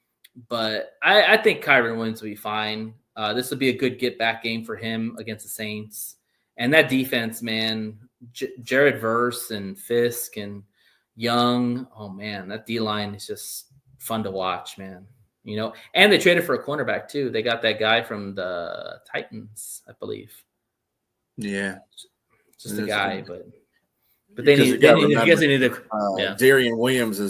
But I think Kyren Williams will be fine. This will be a good get-back game for him against the Saints. And that defense, man, Jared Verse and Fisk and Young, oh, man, that D-line is just fun to watch, man. And they traded for a cornerback, too. They got that guy from the Titans, I believe. Yeah. Just a guy, but they need to Darian Williams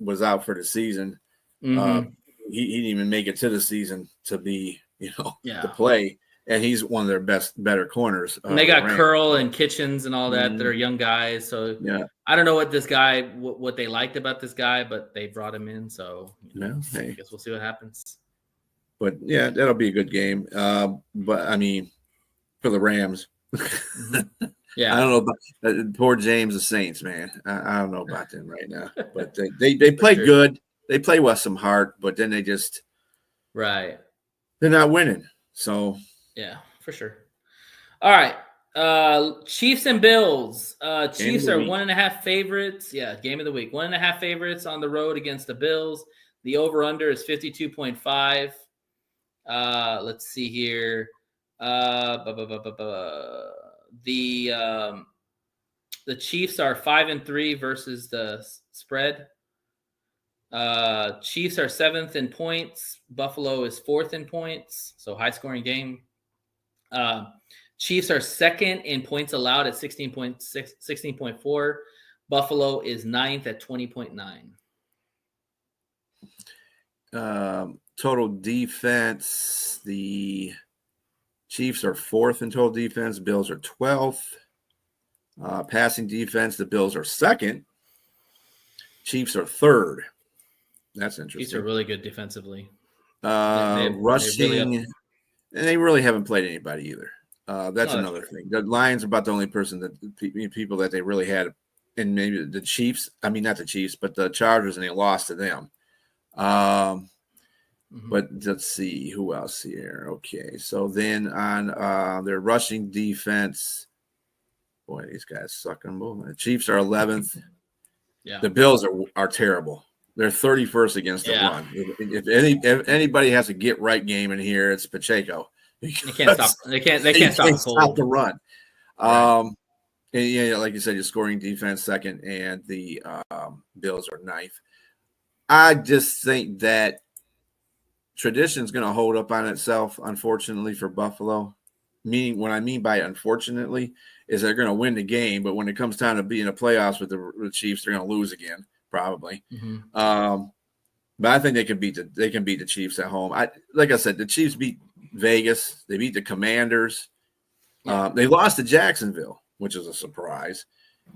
was out for the season. He didn't even make it to the season to be, to play. And he's one of their better corners. And they got Curl and Kitchens and all that are young guys. So I don't know what this guy, what they liked about this guy, but they brought him in. So I guess we'll see what happens. But yeah, that'll be a good game. But I mean, for the Rams, yeah, I don't know about poor James the Saints, man. I don't know about them right now. But they play good. They play with some heart, but then they're not winning. So. Yeah, for sure. All right. Chiefs and Bills. Chiefs are 1.5 favorites. Yeah, game of the week. 1.5 favorites on the road against the Bills. The over-under is 52.5. Let's see here. The Chiefs are 5-3 versus the spread. Chiefs are 7th in points. Buffalo is 4th in points. So high scoring game. Chiefs are 2nd in points allowed at 16.4. Buffalo is 9th at 20.9. Total defense, the Chiefs are 4th in total defense. Bills are 12th. Passing defense, the Bills are 2nd. Chiefs are 3rd. That's interesting. Chiefs are really good defensively. Rushing, and they really haven't played anybody either. That's another thing. The Lions are about the only person that people that they really had, and maybe the Chiefs. I mean, not the Chiefs, but the Chargers, and they lost to them. But let's see who else here. Okay, so then on their rushing defense, boy, these guys suck on both. The Chiefs are 11th. Yeah, the Bills are terrible. They're 31st against the run. If anybody has a get right game in here, it's Pacheco. They can't stop. They can't stop the run. Right. And like you said, your scoring defense 2nd, and the Bills are 9th. I just think that tradition is going to hold up on itself, unfortunately, for Buffalo. Meaning, what I mean by unfortunately is they're going to win the game, but when it comes time to be in the playoffs with the Chiefs, they're going to lose again, probably. But I think they can beat the Chiefs at home. Like I said, the Chiefs beat Vegas. They beat the Commanders. They lost to Jacksonville, which is a surprise.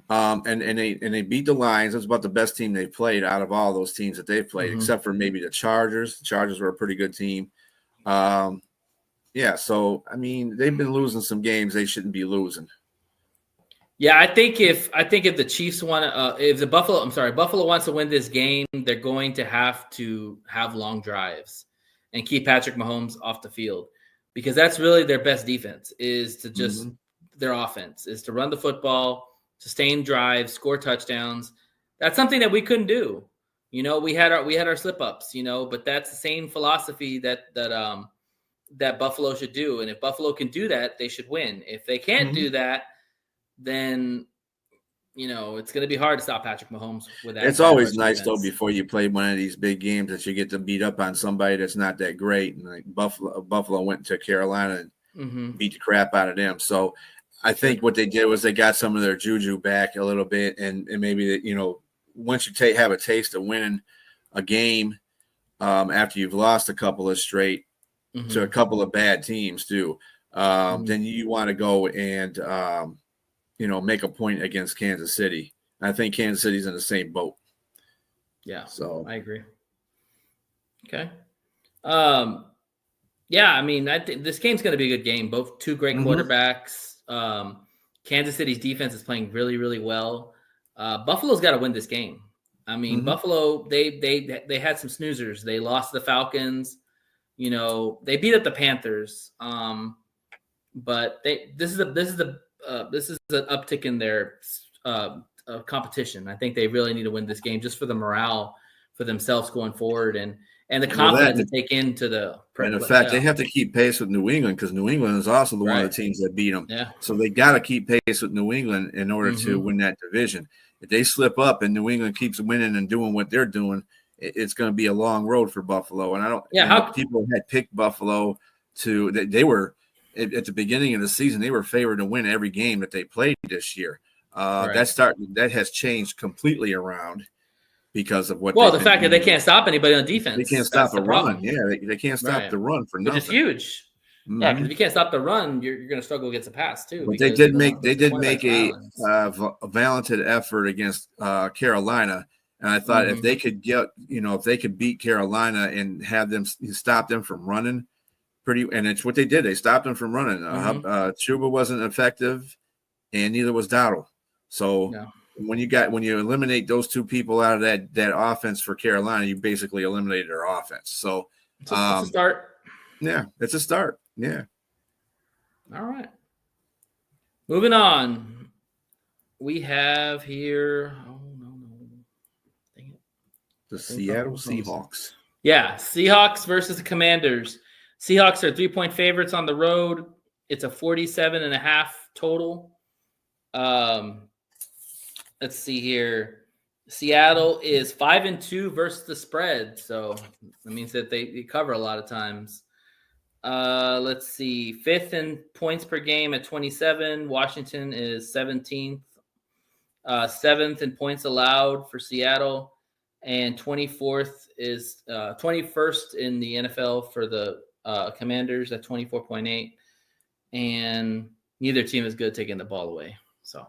And they beat the Lions. That's about the best team they've played out of all those teams that they've played, except for maybe the Chargers. The Chargers were a pretty good team. So I mean, they've been losing some games they shouldn't be losing. Yeah, I think if the Chiefs want to, if Buffalo wants to win this game, they're going to have long drives and keep Patrick Mahomes off the field, because that's really their best defense, is to just their offense is to run the football, sustain drives, score touchdowns. That's something that we couldn't do. We had our slip ups, but that's the same philosophy that Buffalo should do. And if Buffalo can do that, they should win. If they can't do that, then it's going to be hard to stop Patrick Mahomes with that. It's always nice though, before you play one of these big games, that you get to beat up on somebody that's not that great. And like Buffalo went to Carolina and beat the crap out of them. So I think what they did was they got some of their juju back a little bit, and maybe that once you have a taste of winning a game after you've lost a couple of straight to a couple of bad teams too, then you want to go and make a point against Kansas City. I think Kansas City's in the same boat. Yeah, so I agree. Okay. I mean, I think this game's going to be a good game. Both two great quarterbacks. Kansas City's defense is playing really, really well. Buffalo's got to win this game. I mean, Buffalo, they had some snoozers. They lost to the Falcons. They beat up the Panthers. But this is an uptick in their competition. I think they really need to win this game just for the morale for themselves going forward and the confidence to take into the. And in fact, they have to keep pace with New England, because New England is also one of the teams that beat them. Yeah. So they got to keep pace with New England in order to win that division. If they slip up and New England keeps winning and doing what they're doing, it's going to be a long road for Buffalo. And I don't. Yeah. People had picked Buffalo to. They were at the beginning of the season. They were favored to win every game that they played this year. That has changed completely around. Because of what? Well, the fact that they can't stop anybody on defense. They can't stop the run. Yeah, they can't stop the run for nothing. Which is huge. Yeah, because if you can't stop the run, you're going to struggle against the pass too. But they did make a valiant effort against Carolina, and I thought if they could if they could beat Carolina and have them stop them from running, and it's what they did. They stopped them from running. Chuba wasn't effective, and neither was Dowdle. So. No. When you eliminate those two people out of that offense for Carolina, you basically eliminated their offense. So it's a start. Yeah, it's a start. Yeah. All right. Moving on. We have here. Oh no. Dang it. The Seattle Seahawks. Yeah, Seahawks versus the Commanders. Seahawks are 3-point favorites on the road. It's a 47.5 total. Let's see here. Seattle is 5-2 versus the spread, so that means that they cover a lot of times. Let's see, 5th in points per game at 27. Washington is 17th. 7th in points allowed for Seattle, and 24th is 21st in the NFL for the Commanders at 24.8. And neither team is good at taking the ball away. So,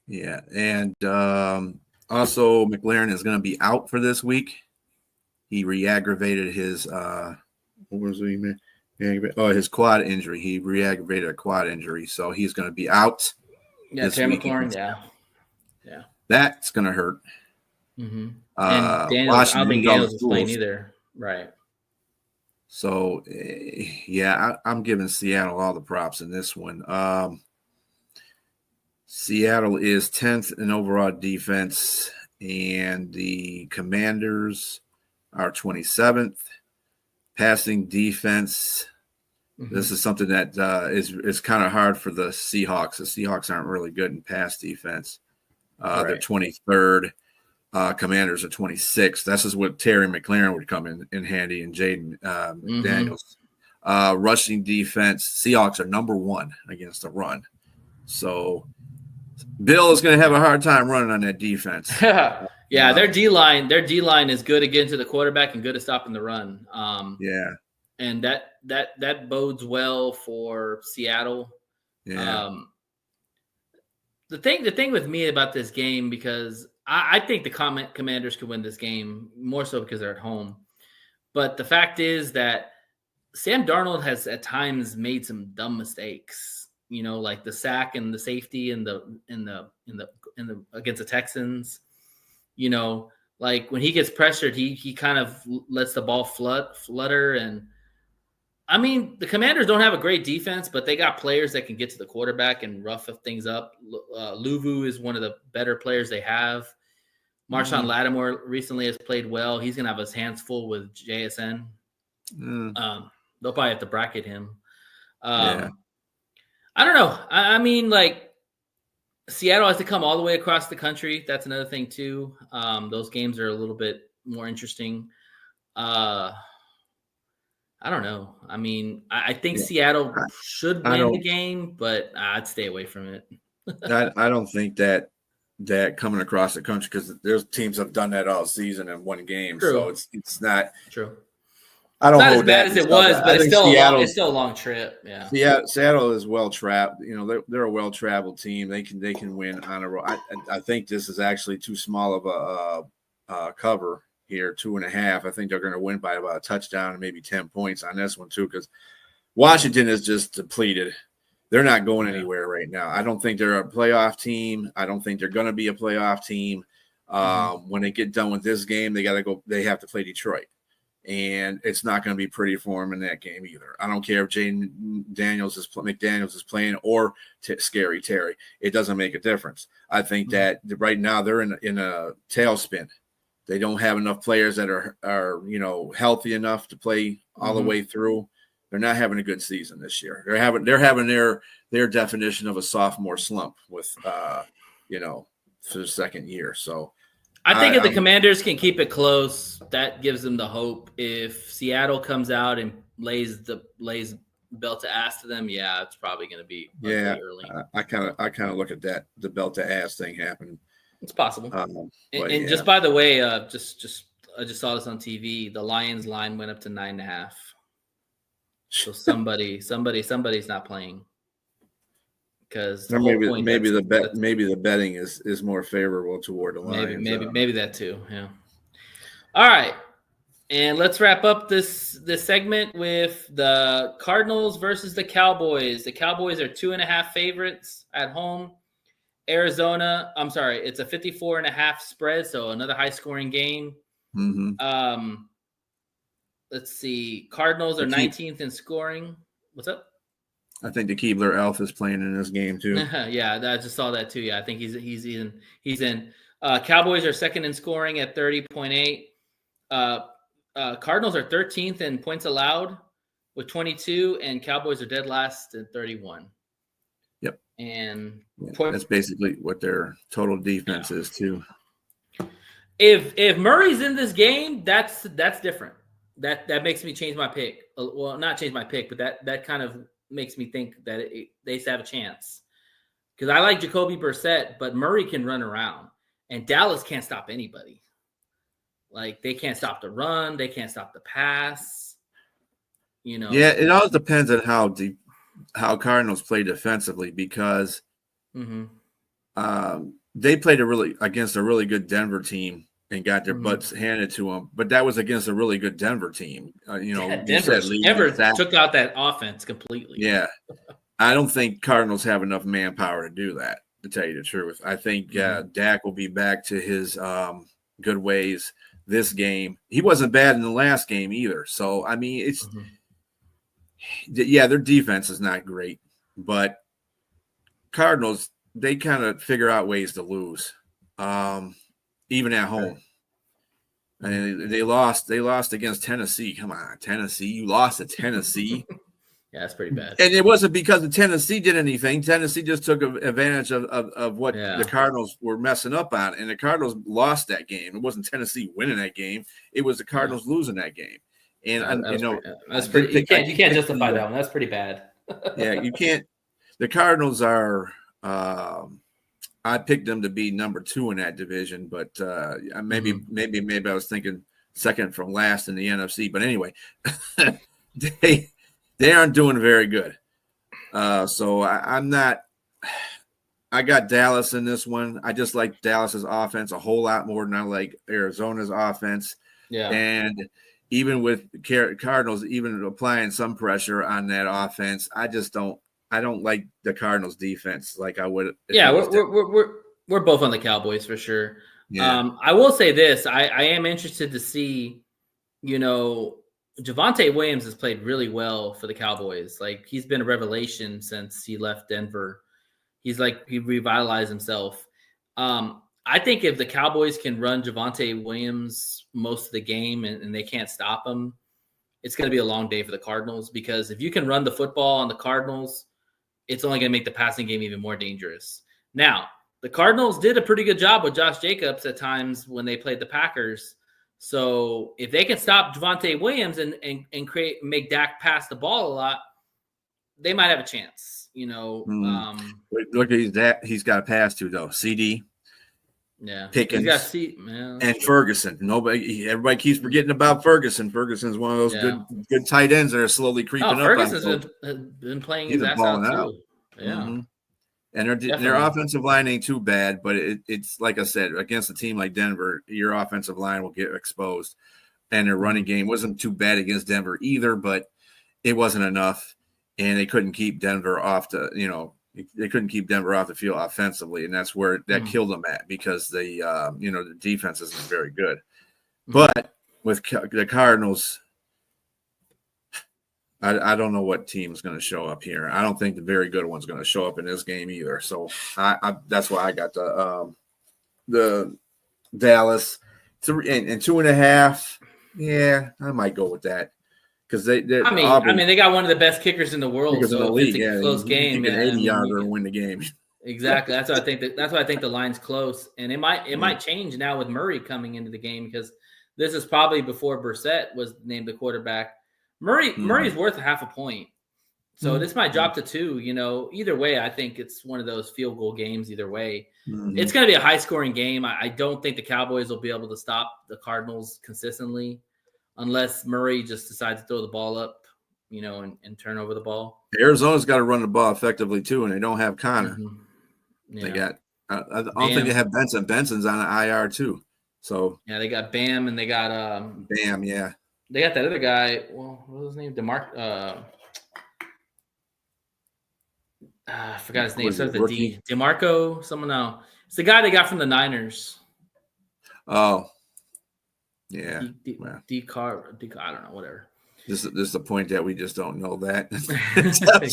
yeah, and also McLaren is going to be out for this week. He re-aggravated his his quad injury. He re-aggravated a quad injury, so he's going to be out. Yeah, Terry McLaurin, yeah. That's going to hurt. Mm-hmm. And Daniels, I don't think Daniels is playing either. Right. So, yeah, I'm giving Seattle all the props in this one. Seattle is 10th in overall defense, and the Commanders are 27th. Passing defense. Mm-hmm. This is something that is kind of hard for the Seahawks. The Seahawks aren't really good in pass defense. Right. They're 23rd. Commanders are 26th. This is what Terry McLaurin would come in handy, and Jaden Daniels. Rushing defense, Seahawks are number 1 against the run. So Bill is going to have a hard time running on that defense. Yeah, their D-line is good at getting to the quarterback and good at stopping the run. Yeah. And that bodes well for Seattle. Yeah. The thing with me about this game, because I think the Commanders could win this game, more so because they're at home. But the fact is that Sam Darnold has at times made some dumb mistakes. You know, like the sack and the safety in the against the Texans. You know, like when he gets pressured, he kind of lets the ball flutter. And I mean, the Commanders don't have a great defense, but they got players that can get to the quarterback and rough things up. Luvu is one of the better players they have. Marshawn Lattimore recently has played well. He's going to have his hands full with JSN. They'll probably have to bracket him. I don't know. I mean, like, Seattle has to come all the way across the country. That's another thing, too. Those games are a little bit more interesting. I don't know. I mean, I think Seattle should win the game, but I'd stay away from it. I don't think that coming across the country, because there's teams have done that all season in one game. True. So it's not true. I don't it's not know as bad as it was, but it's still a long trip. Yeah. Seattle is well traveled. You know, they're a well traveled team. They can win on a road. I think this is actually too small of a cover here, 2.5. I think they're going to win by about a touchdown and maybe 10 points on this one too, because Washington is just depleted. They're not going anywhere right now. I don't think they're a playoff team. I don't think they're going to be a playoff team. When they get done with this game, they have to play Detroit. And it's not going to be pretty for him in that game either. I don't care if McDaniels is playing or Scary Terry. It doesn't make a difference. I think that right now they're in a tailspin. They don't have enough players that are healthy enough to play all the way through. They're not having a good season this year. They're having their definition of a sophomore slump with for the second year. So. I think if the Commanders can keep it close, that gives them the hope. If Seattle comes out and lays belt to ass to them, it's probably going to be early. I kind of look at that, the belt to ass thing happening. It's possible. Just by the way, I just saw this on TV. The Lions line went up to 9.5. So somebody's not playing. Because maybe the betting is more favorable toward the Lions. Maybe that too. Yeah. All right, and let's wrap up this segment with the Cardinals versus the Cowboys. The Cowboys are 2.5 favorites at home. Arizona, I'm sorry, it's a 54.5 spread, so another high scoring game. Let's see. Cardinals are 19th in scoring. What's up? I think the Keebler Elf is playing in this game too. Yeah, I just saw that too. Yeah, I think he's in. Cowboys are second in scoring at 30.8. Cardinals are 13th in points allowed with 22, and Cowboys are dead last at 31. Yep. And that's basically what their total defense is too. If Murray's in this game, that's different. That makes me change my pick. Well, not change my pick, but that kind of makes me think that they have a chance. Because I like Jacoby Brissett, but Murray can run around, and Dallas can't stop anybody. Like, they can't stop the run, they can't stop the pass. Yeah, it all depends on how Cardinals play defensively, because they played against a really good Denver team and got their butts handed to them, but that was against a really good Denver team. Denver took out that offense completely. Yeah, I don't think Cardinals have enough manpower to do that, to tell you the truth. I think Dak will be back to his good ways this game. He wasn't bad in the last game either. So, I mean, it's their defense is not great, but Cardinals, they kind of figure out ways to lose, even at home. And they lost against Tennessee. Come on, Tennessee. You lost to Tennessee. Yeah, that's pretty bad. And it wasn't because of Tennessee did anything. Tennessee just took advantage of what the Cardinals were messing up on. And the Cardinals lost that game. It wasn't Tennessee winning that game. It was the Cardinals losing that game. And that's pretty. You can't justify that one. That's pretty bad. Yeah, you can't. The Cardinals are. I picked them to be number 2 in that division, but maybe I was thinking second from last in the NFC. But anyway, they aren't doing very good. So I'm not. I got Dallas in this one. I just like Dallas's offense a whole lot more than I like Arizona's offense. Yeah, and even with Cardinals, even applying some pressure on that offense, I don't like the Cardinals defense like I would. Yeah, we're both on the Cowboys for sure. Yeah. I will say this: I am interested to see, Javonte Williams has played really well for the Cowboys. Like, he's been a revelation since he left Denver. He revitalized himself. I think if the Cowboys can run Javonte Williams most of the game and they can't stop him, it's going to be a long day for the Cardinals, because if you can run the football on the Cardinals, it's only going to make the passing game even more dangerous. Now, the Cardinals did a pretty good job with Josh Jacobs at times when they played the Packers. So if they can stop Javonte Williams and make Dak pass the ball a lot, they might have a chance. Look at that. He's got a pass to, though. CD. Yeah, Pickens and Ferguson. Everybody keeps forgetting about Ferguson. Ferguson's one of those good tight ends that are slowly creeping up. Ferguson's been playing his ass out too. Yeah, and their offensive line ain't too bad, but it's like I said, against a team like Denver, your offensive line will get exposed, and their running game wasn't too bad against Denver either, but it wasn't enough, and they couldn't keep Denver off They couldn't keep Denver off the field offensively, and that's where that killed them at, because the defense isn't very good. But with the Cardinals, I don't know what team is going to show up here. I don't think the very good one's going to show up in this game either. So that's why I got the Dallas 3 and 2.5. Yeah, I might go with that. Because they got one of the best kickers in the world. So in the league, it's a close game. You can 80-yarder and win the game. Exactly. That's why I think the line's close, and it might change now with Murray coming into the game, because this is probably before Brissett was named the quarterback. Murray's worth half a point, so this might drop to 2. Either way, I think it's one of those field goal games. Either way, it's going to be a high scoring game. I don't think the Cowboys will be able to stop the Cardinals consistently, unless Murray just decides to throw the ball up, and turn over the ball. Arizona's got to run the ball effectively too, and they don't have Connor. Yeah. They got. I don't think they have Benson. Benson's on an IR too. So yeah, they got Bam, and they got Bam. Yeah, they got that other guy. Well, what was his name? I forgot his name. It starts with a D. DeMarco. Someone else. It's the guy they got from the Niners. Oh. Yeah. D-Car, I don't know, whatever. This is the point that we just don't know that.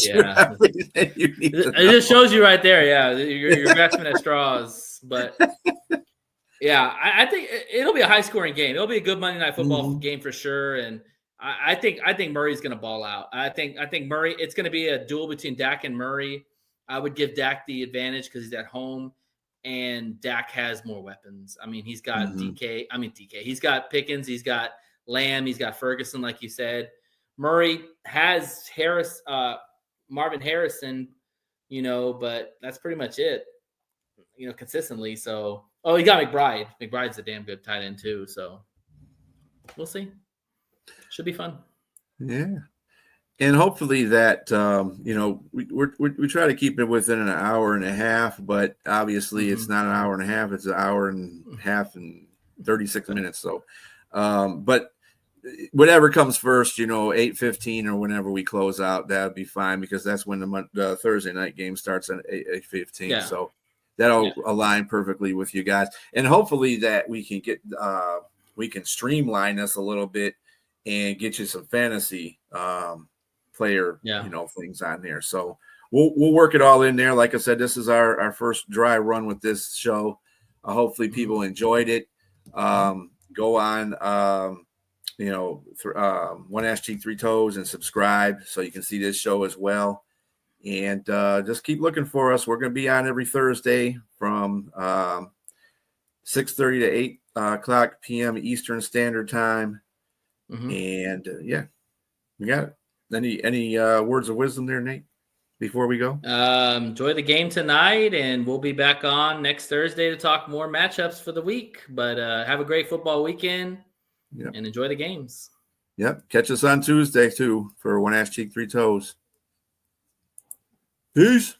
Yeah. It just shows you right there. Yeah. You're grasping at straws. But yeah, I think it'll be a high scoring game. It'll be a good Monday Night Football game for sure. And I think Murray's going to ball out. I think Murray, it's going to be a duel between Dak and Murray. I would give Dak the advantage because he's at home. and Dak has more weapons. I mean, he's got DK. He's got Pickens. He's got Lamb. He's got Ferguson, like you said. Murray has Marvin Harrison, but that's pretty much it, consistently. So, he got McBride. McBride's a damn good tight end too. So we'll see. Should be fun. Yeah. And hopefully that, we try to keep it within an hour and a half, but obviously it's not an hour and a half. It's an hour and a half and 36 minutes. So, but whatever comes first, 8:15 or whenever we close out, that would be fine, because that's when the Thursday night game starts at 8:15. Yeah. So that'll align perfectly with you guys. And hopefully that we can we can streamline this a little bit and get you some fantasy player, things on there. So we'll work it all in there. Like I said, this is our first dry run with this show. Hopefully people enjoyed it. Go on, One Ass Cheek Three Toes and subscribe so you can see this show as well. And just keep looking for us. We're going to be on every Thursday from 6:30 to 8 o'clock p.m. Eastern Standard Time. And we got it. Any words of wisdom there, Nate, before we go? Enjoy the game tonight, and we'll be back on next Thursday to talk more matchups for the week. But have a great football weekend and enjoy the games. Yep. Catch us on Tuesday too for One Ass Cheek Three Toes. Peace.